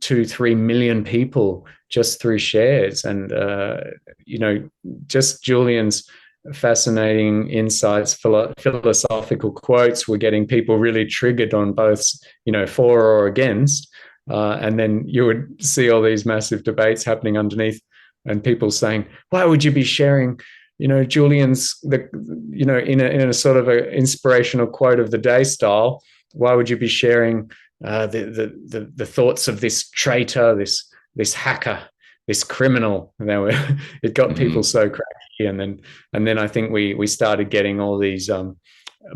2-3 million people just through shares. And, just Julian's fascinating insights, philosophical quotes were getting people really triggered on both, for or against. And then you would see all these massive debates happening underneath, and people saying, why would you be sharing, Julian's, in a sort of an inspirational quote of the day style, why would you be sharing the thoughts of this traitor, this hacker, this criminal? It got people so crazy. And then I think we started getting all these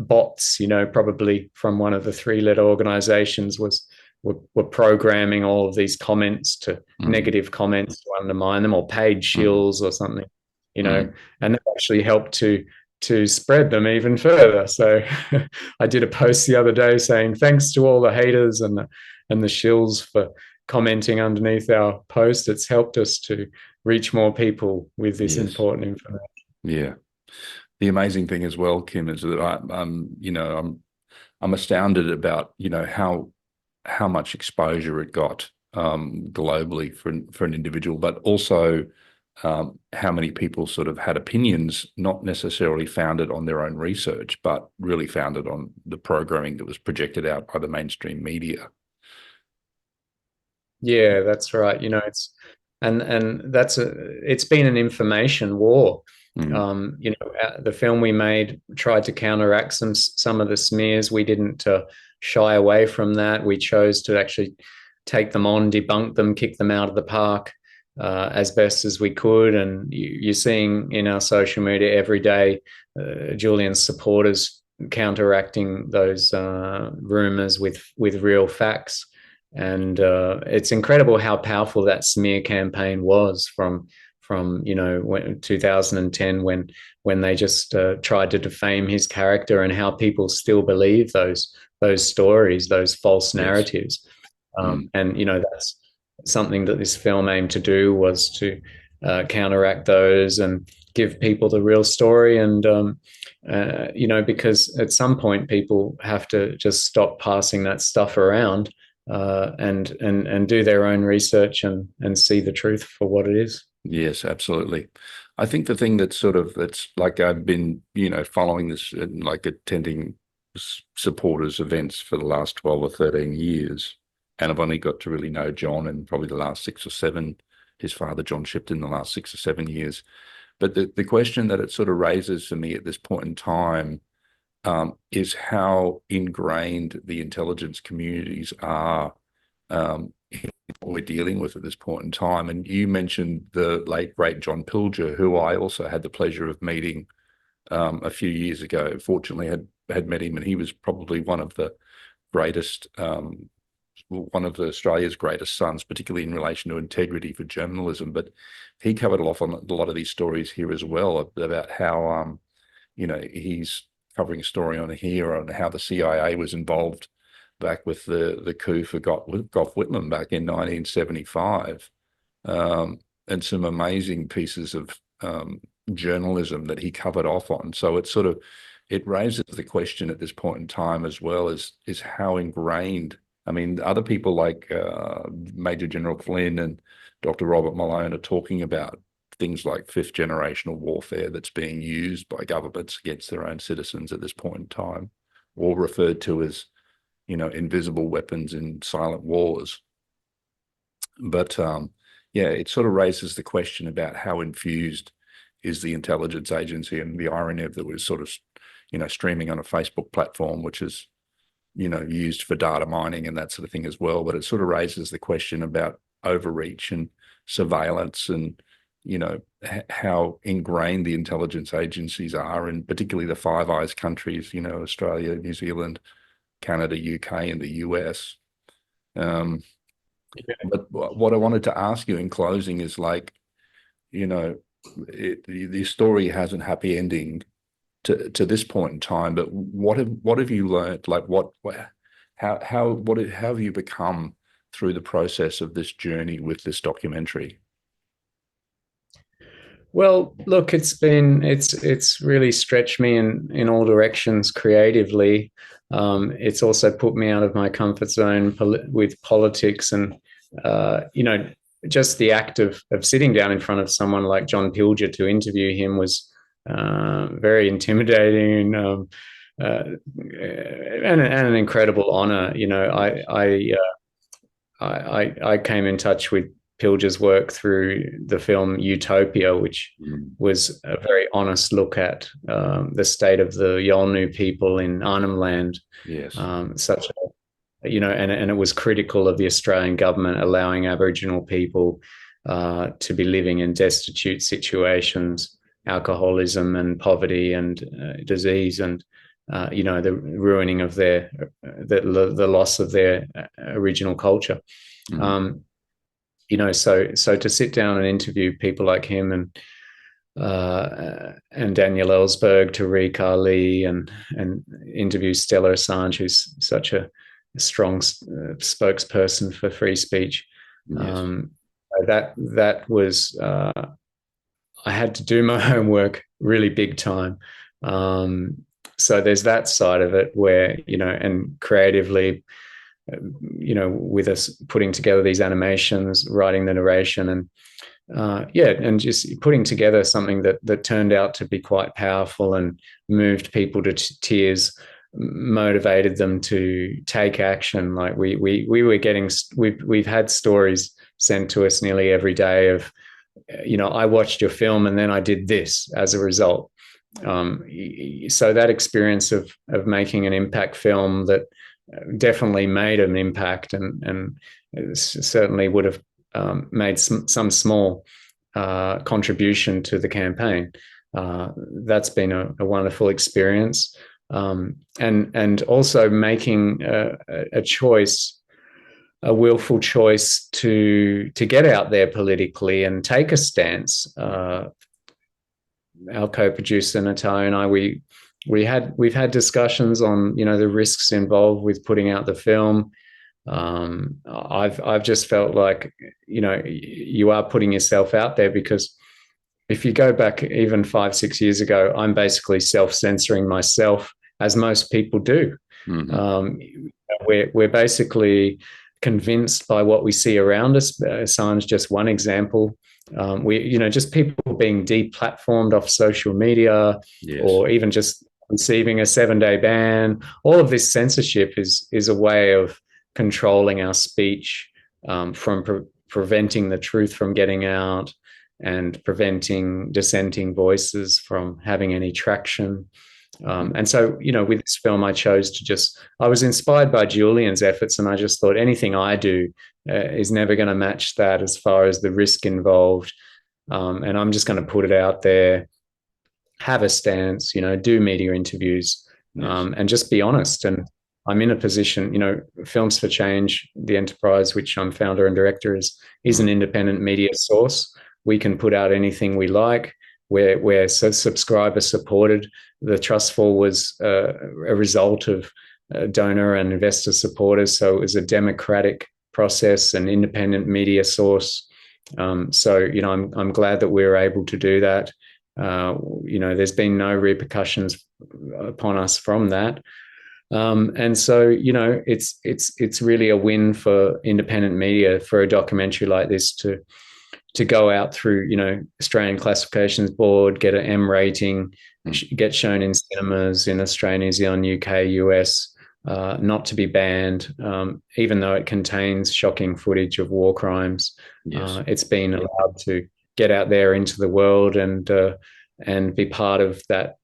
bots, probably from one of the three-letter organizations were programming all of these comments to negative comments to undermine them, or paid shills or something, and that actually helped to spread them even further. So I did a post the other day saying thanks to all the haters and the shills for commenting underneath our post. It's helped us to reach more people with this important information.
Yeah. The amazing thing as well, Kim, is that I'm astounded about how much exposure it got globally for an individual, but also how many people sort of had opinions not necessarily founded on their own research, but really founded on the programming that was projected out by the mainstream media.
Yeah, that's right. It's been an information war. The film we made tried to counteract some of the smears. We didn't shy away from that. We chose to actually take them on, debunk them, kick them out of the park as best as we could. And you're seeing in our social media every day Julian's supporters counteracting those rumors with real facts. And it's incredible how powerful that smear campaign was from 2010 when they just tried to defame his character, and how people still believe those stories, those false narratives. And that's something that this film aimed to do, was to counteract those and give people the real story. And because at some point people have to just stop passing that stuff around and do their own research and see the truth for what it is.
Yes, absolutely. I think the thing that's like I've been, following this and like attending supporters events for the last 12 or 13 years. And I've only got to really know John in probably the last 6 or 7, his father, John Shipton, the last 6 or 7 years. But the question that it sort of raises for me at this point in time is how ingrained the intelligence communities are in what we're dealing with at this point in time. And you mentioned the late, great John Pilger, who I also had the pleasure of meeting a few years ago. Fortunately, had met him, and he was probably one of the greatest, one of Australia's greatest sons, particularly in relation to integrity for journalism. But he covered off on a lot of these stories here as well about how, he's covering a story on here on how the CIA was involved back with the coup for Gough Whitlam back in 1975, and some amazing pieces of journalism that he covered off on. So it raises the question at this point in time as well is how ingrained. I mean, other people like Major General Flynn and Dr. Robert Malone are talking about things like 5th generational warfare that's being used by governments against their own citizens at this point in time, or referred to as, invisible weapons in silent wars. But it sort of raises the question about how infused is the intelligence agency, and the irony of that was sort of, streaming on a Facebook platform, which is, used for data mining and that sort of thing as well. But it sort of raises the question about overreach and surveillance and, how ingrained the intelligence agencies are, and particularly the Five Eyes countries, Australia, New Zealand, Canada, UK, and the US. But what I wanted to ask you in closing is like, the story has a happy ending to this point in time, but what have you learned? Like how have you become through the process of this journey with this documentary?
Well, look, it's really stretched me in all directions creatively. It's also put me out of my comfort zone with politics, and just the act of sitting down in front of someone like John Pilger to interview him was very intimidating and an incredible honor. I came in touch with Pilger's work through the film Utopia, which was a very honest look at the state of the Yolngu people in Arnhem Land.
Yes.
And it was critical of the Australian government allowing Aboriginal people to be living in destitute situations, alcoholism and poverty and disease. And the ruining of the loss of their original culture. So to sit down and interview people like him and Daniel Ellsberg, Tariq Ali, and interview Stella Assange, who's such a strong spokesperson for free speech.
Yes.
That was I had to do my homework really big time. So there's that side of it where, and creatively, with us putting together these animations, writing the narration, and and just putting together something that turned out to be quite powerful and moved people to tears, motivated them to take action. Like we've had stories sent to us nearly every day of, I watched your film and then I did this as a result. So that experience of making an impact film that definitely made an impact and certainly would have made some small contribution to the campaign. That's been a wonderful experience. And also making a choice, a willful choice to get out there politically and take a stance. Our co-producer Natalia and I, we've had discussions on the risks involved with putting out the film. I've just felt like you are putting yourself out there, because if you go back even 5-6 years ago, I'm basically self-censoring myself, as most people do. We're basically convinced by what we see around us. Assange, just one example. Just people being deplatformed off social media, or even just receiving a 7-day ban. All of this censorship is a way of controlling our speech, from preventing the truth from getting out, and preventing dissenting voices from having any traction. And so, with this film, I was inspired by Julian's efforts, and I just thought anything I do is never going to match that as far as the risk involved. And I'm just going to put it out there, have a stance, do media interviews, and just be honest. And I'm in a position, Films for Change, the enterprise, which I'm founder and director, is an independent media source. We can put out anything we like. We're so subscriber supported. The Trust Fall was a result of donor and investor supporters. So it was a democratic process, an independent media source. So, I'm glad that we were able to do that. There's been no repercussions upon us from that. And so, it's really a win for independent media for a documentary like this to go out through, Australian Classifications Board, get an M rating, get shown in cinemas in Australia, New Zealand, UK, US, not to be banned, even though it contains shocking footage of war crimes. It's been allowed to get out there into the world and be part of that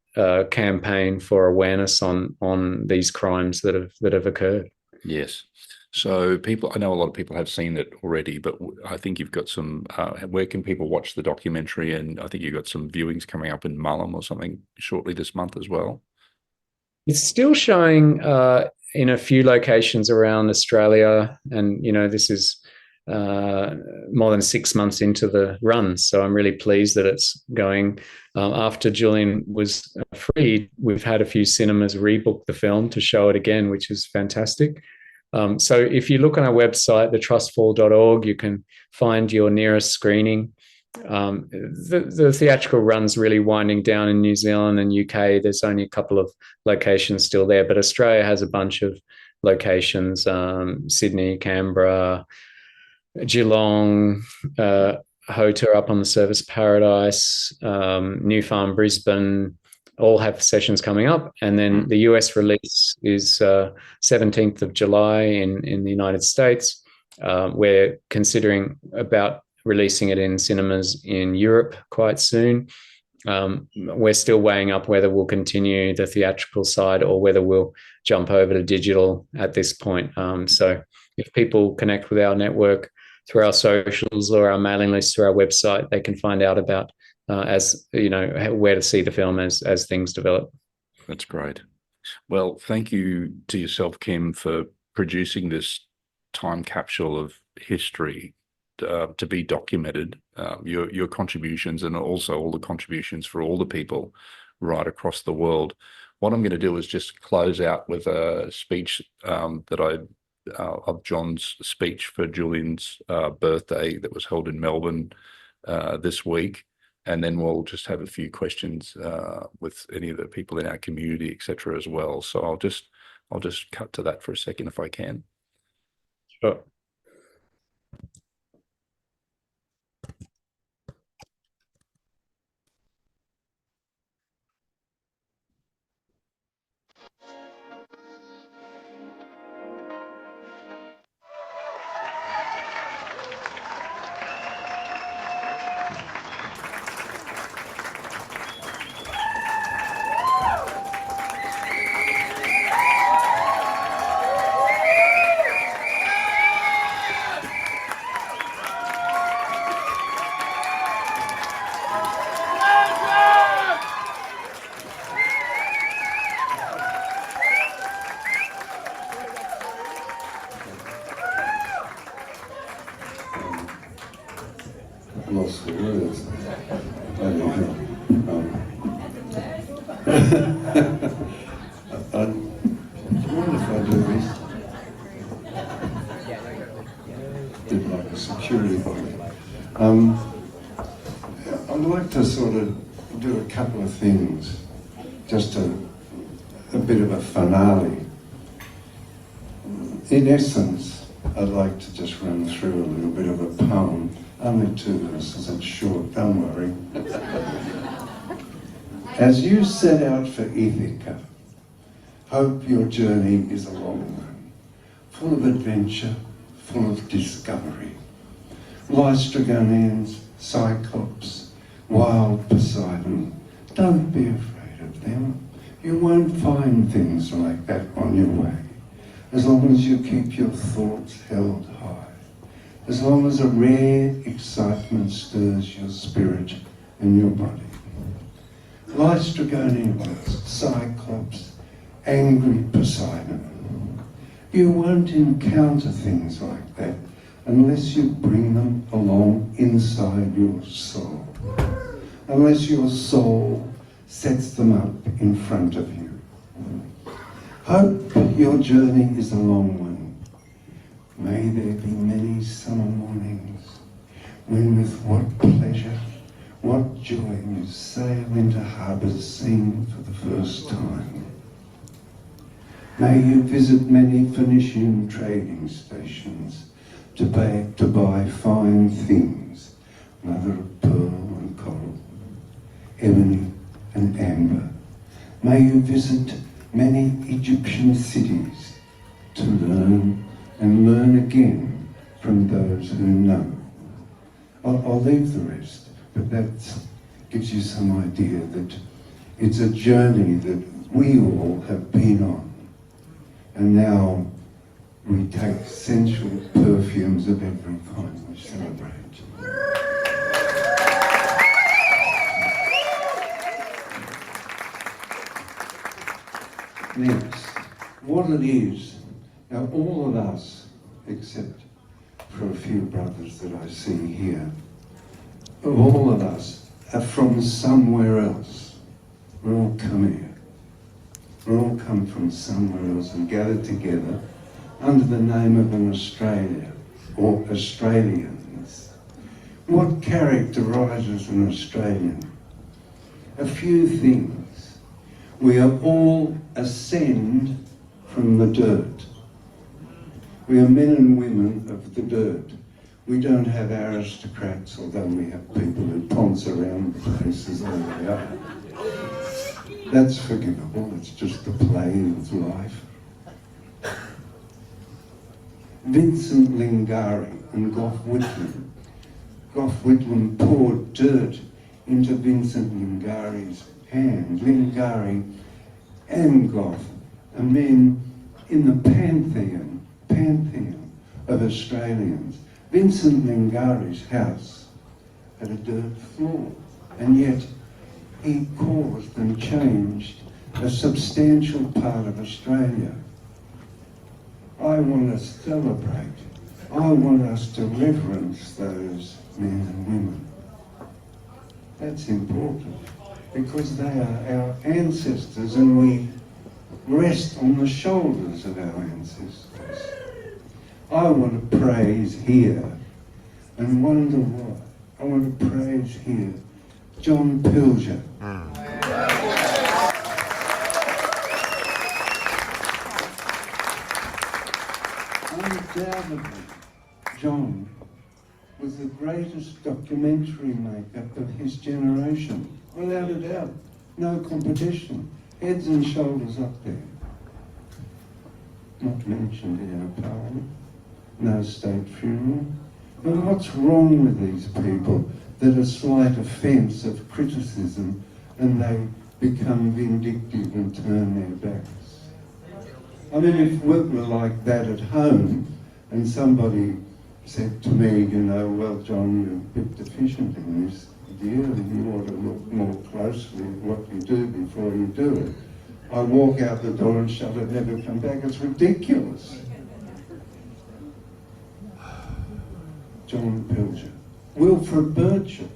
campaign for awareness on these crimes that have occurred.
Yes. So I know a lot of people have seen it already, but I think you've got some, where can people watch the documentary? And I think you've got some viewings coming up in Mullum or something shortly this month as well.
It's still showing in a few locations around Australia. And, this is more than 6 months into the run. So I'm really pleased that it's going. After Julian was freed, we've had a few cinemas rebook the film to show it again, which is fantastic. So if you look on our website, thetrustfall.org, you can find your nearest screening. The theatrical run's really winding down in New Zealand and UK. There's only a couple of locations still there, but Australia has a bunch of locations, Sydney, Canberra, Geelong, Hota up on the Service Paradise, New Farm, Brisbane, all have sessions coming up. And then the US release is 17th of July in the United States. We're considering about releasing it in cinemas in Europe quite soon. We're still weighing up whether we'll continue the theatrical side or whether we'll jump over to digital at this point. So if people connect with our network through our socials or our mailing list through our website, they can find out about where to see the film as things develop.
That's great. Well, thank you to yourself, Kim, for producing this time capsule of history to be documented. Your contributions, and also all the contributions for all the people right across the world. What I'm going to do is just close out with a speech of John's speech for Julian's birthday that was held in Melbourne this week. And then we'll just have a few questions with any of the people in our community, etc. as well. So I'll just cut to that for a second if I can.
Sure.
Lost for words. I wonder if I do this. Bit like a security body. I'd like to sort of do a couple of things, just a bit of a finale. In essence, I'd like to just run through a little bit of a poem. Only 2 verses, it's short, don't worry. As you set out for Ithaca, hope your journey is a long one, full of adventure, full of discovery. Lystragonians, Cyclops, wild Poseidon, don't be afraid of them. You won't find things like that on your way, as long as you keep your thoughts held high. As long as a rare excitement stirs your spirit and your body. Lystragonians, Cyclops, angry Poseidon. You won't encounter things like that unless you bring them along inside your soul. Unless your soul sets them up in front of you. Hope your journey is a long one. May there be many summer mornings when with what pleasure, what joy you sail into harbours seen for the first time. May you visit many Phoenician trading stations to buy fine things, mother of pearl and coral, ebony and amber. May you visit many Egyptian cities to learn and learn again from those who know. I'll leave the rest, but that gives you some idea that it's a journey that we all have been on. And now we take sensual perfumes of every kind we celebrate. Next, what it is. Now, all of us, except for a few brothers that I see here, all of us are from somewhere else. We all come here. We all come from somewhere else and gathered together under the name of an Australia, or Australians. What characterises an Australian? A few things. We are all ascend from the dirt. We are men and women of the dirt. We don't have aristocrats, although we have people who ponce around the places where they are. That's forgivable, it's just the play of life. Vincent Lingari and Gough Whitlam. Gough Whitlam poured dirt into Vincent Lingari's hand. Lingari and Gough are men in the pantheon of Australians. Vincent Lingari's house had a dirt floor, and yet he caused and changed a substantial part of Australia. I want to celebrate. I want us to reverence those men and women. That's important because they are our ancestors and we rest on the shoulders of our ancestors. I want to praise here and wonder what. I want to praise here John Pilger. Undoubtedly, John was the greatest documentary maker of his generation, without a doubt. No competition, heads and shoulders up there. Not mentioned in our parliament, no state funeral. But what's wrong with these people that a slight offence of criticism and they become vindictive and turn their backs? I mean, if we were like that at home and somebody said to me, you know, well, John, you're a bit deficient in this, dear, and you ought to look more closely at what you do before you do it. I walk out the door and shut it, never come back. It's ridiculous. John Pilger. Wilfred Burchett.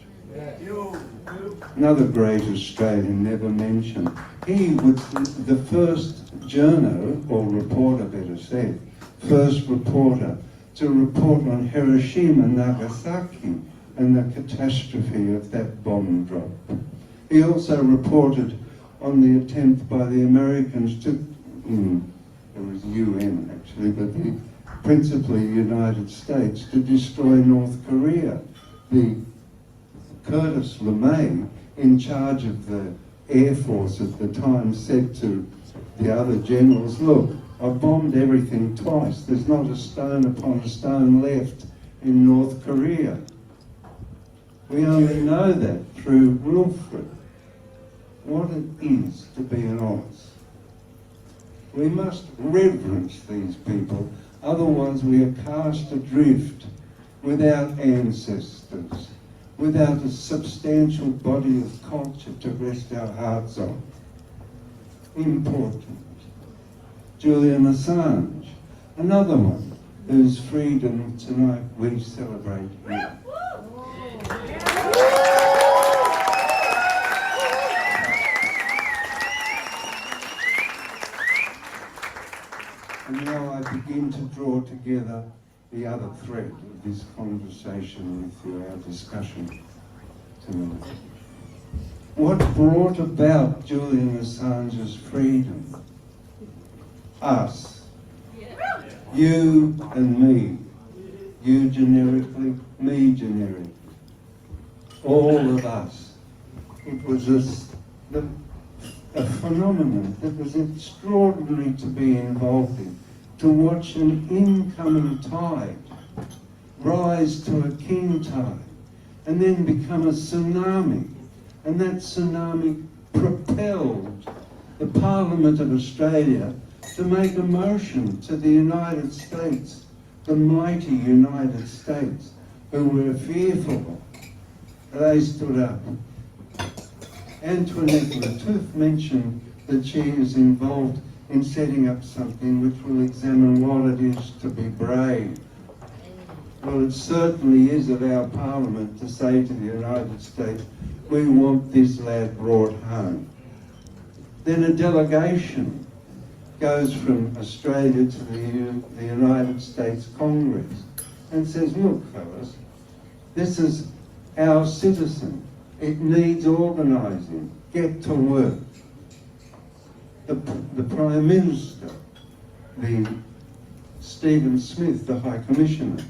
Another great Australian never mentioned. He was the first journo, or reporter better said, first reporter to report on Hiroshima and Nagasaki and the catastrophe of that bomb drop. He also reported on the attempt by the Americans to, it was UN actually, but principally the United States, to destroy North Korea. The Curtis LeMay, in charge of the Air Force at the time, said to the other generals, look, I've bombed everything twice. There's not a stone upon a stone left in North Korea. We only know that through Wilfred. What it is to be an Oz. We must reverence these people, otherwise we are cast adrift without ancestors, without a substantial body of culture to rest our hearts on. Important. Julian Assange, another one whose freedom tonight we celebrate here. And now I begin to draw together the other thread of this conversation with you, our discussion tonight. What brought about Julian Assange's freedom? Us. You and me. You generically, me generically. All of us. It was a phenomenon that was extraordinary to be involved in, to watch an incoming tide rise to a king tide and then become a tsunami. And that tsunami propelled the Parliament of Australia to make a motion to the United States, the mighty United States, who were fearful. They stood up. Antoinette Lattouf mentioned that she is involved in setting up something which will examine what it is to be brave. Well, it certainly is of our Parliament to say to the United States, we want this lad brought home. Then a delegation goes from Australia to the United States Congress and says, look, fellas, this is our citizen. It needs organising. Get to work. The Prime Minister, Stephen Smith, the High Commissioner,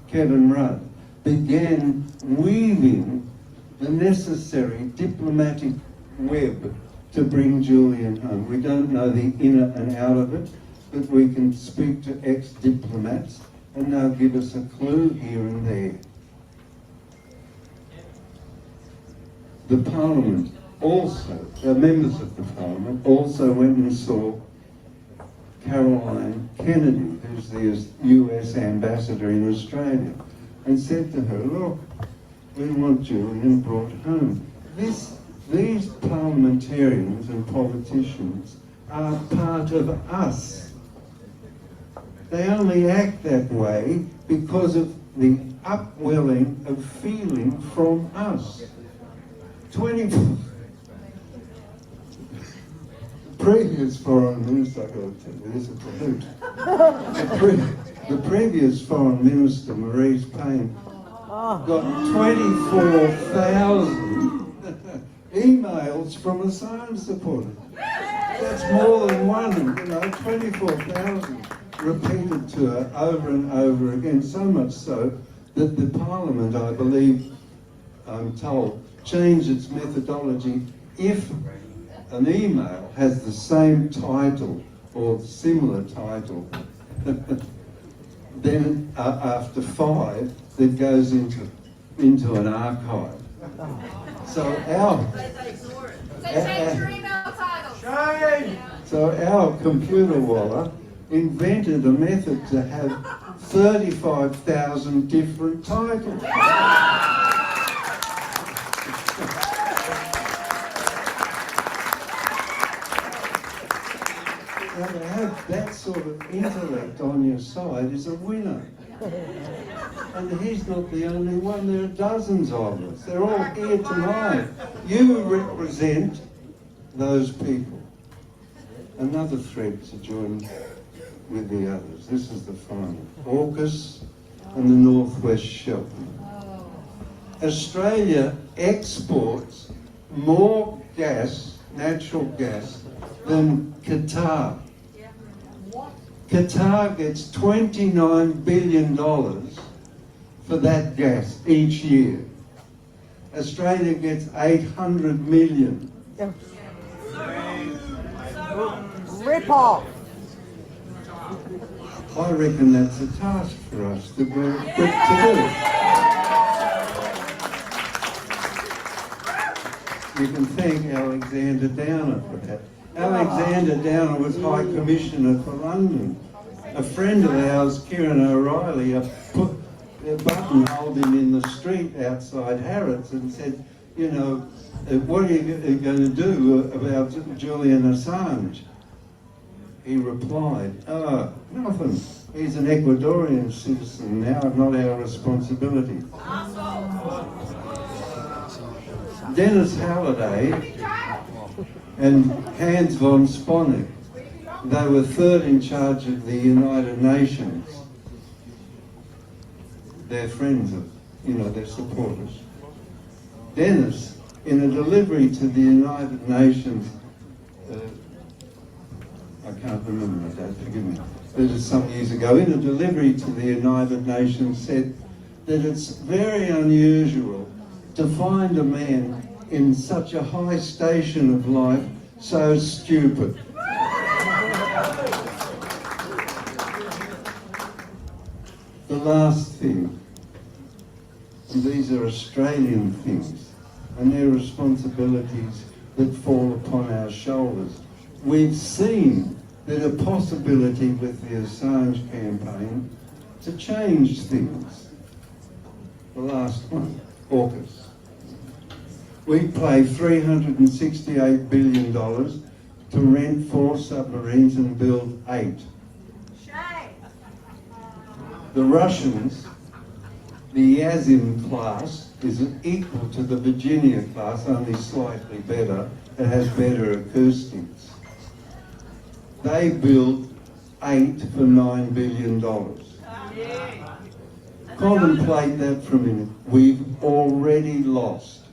Kevin Rudd, began weaving the necessary diplomatic web to bring Julian home. We don't know the inner and out of it, but we can speak to ex-diplomats and they'll give us a clue here and there. The Parliament also, the members of the Parliament also went and saw Caroline Kennedy, who's the US ambassador in Australia, and said to her, look, we want Julian brought home. This These parliamentarians and politicians are part of us. They only act that way because of the upwelling of feeling from us. Previous foreign minister, I've got to tell you, this is a hoot. The previous foreign minister, Maurice Payne, got 24,000 emails from Assange supporters. That's more than one, 24,000 repeated to her over and over again, so much so that the Parliament, I believe, I'm told, changed its methodology. If an email has the same title or similar title, then after 5, it goes into an archive. So our computer wallet invented a method to have 35,000 different titles. Now, to have that sort of intellect on your side is a winner. And he's not the only one, there are dozens of us. They're all here tonight. You represent those people. Another thread to join with the others. This is the final. AUKUS and the Northwest Shelf. Australia exports more gas, natural gas, than Qatar. Qatar gets $29 billion for that gas each year. Australia gets 800 million.
Rip off.
I reckon that's a task for us that we're equipped to do. You can thank Alexander Downer for that. Alexander Downer was High Commissioner for London. A friend of ours, Kieran O'Reilly, put buttonholed him in the street outside Harrods and said, what are you going to do about Julian Assange? He replied, nothing. He's an Ecuadorian citizen now, not our responsibility. Dennis Halliday and Hans von Sponek, they were third in charge of the United Nations. They're friends of, they're supporters. Dennis, in a delivery to the United Nations, I can't remember my date, forgive me, this is some years ago, in a delivery to the United Nations said that it's very unusual to find a man in such a high station of life so stupid. The last thing, and these are Australian things, and they're responsibilities that fall upon our shoulders. We've seen there's a possibility with the Assange campaign to change things. The last one, AUKUS. We pay $368 billion to rent 4 submarines and build 8. The Russians, the Yazim class is equal to the Virginia class, only slightly better. It has better acoustics. They built 8 for $9 billion. Contemplate that for a minute. We've already lost.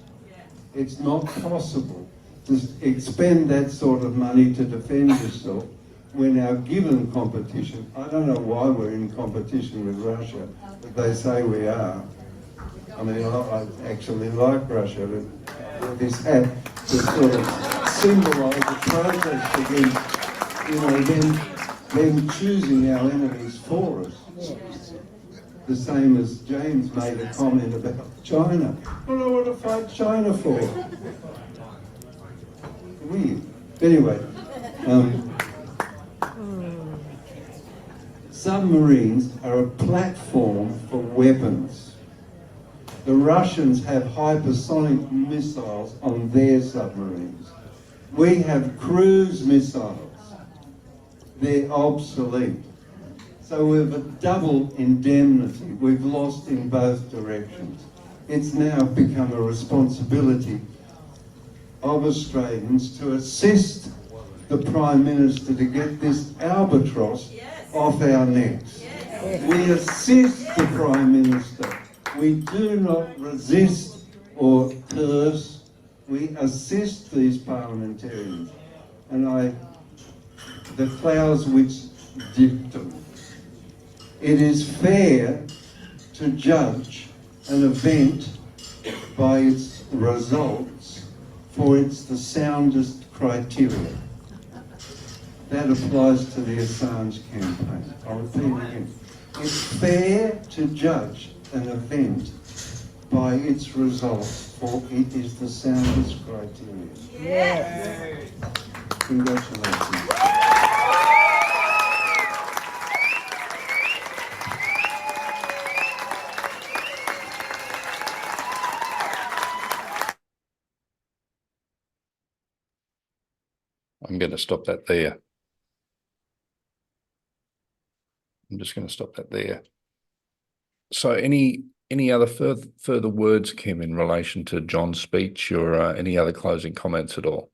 It's not possible to expend that sort of money to defend yourself when our given competition, I don't know why we're in competition with Russia, but they say we are. I mean, I actually like Russia, but this hat to sort of symbolise the protest against, them choosing our enemies for us. The same as James made a comment about China. I don't know what to fight China for. Weird. Anyway, submarines are a platform for weapons. The Russians have hypersonic missiles on their submarines. We have cruise missiles. They're obsolete. So we've a double indemnity. We've lost in both directions. It's now become a responsibility of Australians to assist the Prime Minister to get this albatross off our necks. We assist the Prime Minister. We do not resist or curse. We assist these parliamentarians. And the Clausewitz dictum. It is fair to judge an event by its results, for it's the soundest criteria. That applies to the Assange campaign. I'll repeat again. It's fair to judge an event by its results, for it is the soundest criteria.
Yes.
Congratulations.
I'm going to stop that there. I'm just going to stop that there. So any other further words, Kim, in relation to John's speech, or any other closing comments at all?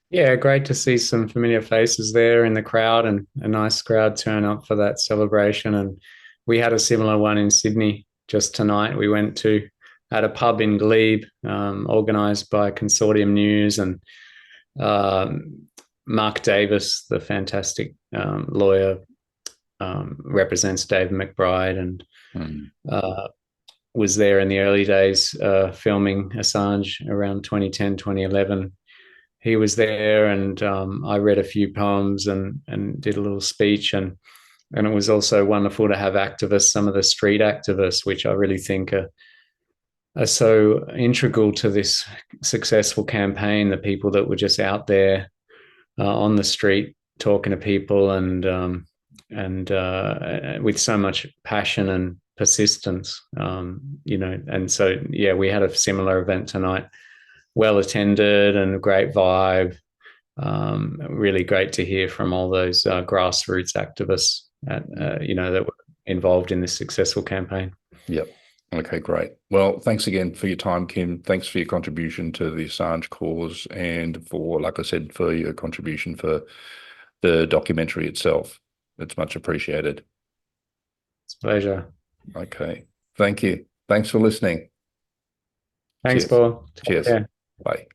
Yeah, great to see some familiar faces there in the crowd, and a nice crowd turn up for that celebration. And we had a similar one in Sydney just tonight. We went to at a pub in Glebe, organised by Consortium News, and Mark Davis, the fantastic lawyer, represents David McBride, and was there in the early days filming Assange around 2010, 2011. He was there, and I read a few poems and did a little speech, and it was also wonderful to have activists, some of the street activists, which I really think are so integral to this successful campaign, the people that were just out there on the street talking to people, and with so much passion and persistence, and so, yeah, we had a similar event tonight, well attended and a great vibe. Really great to hear from all those grassroots activists that were involved in this successful campaign.
Yep. Okay, great. Well, thanks again for your time, Kim. Thanks for your contribution to the Assange cause, and for, like I said, for your contribution for the documentary itself. It's much appreciated.
It's a pleasure.
Okay. Thank you. Thanks for listening.
Thanks,
Cheers.
Paul.
Cheers.
Yeah.
Bye.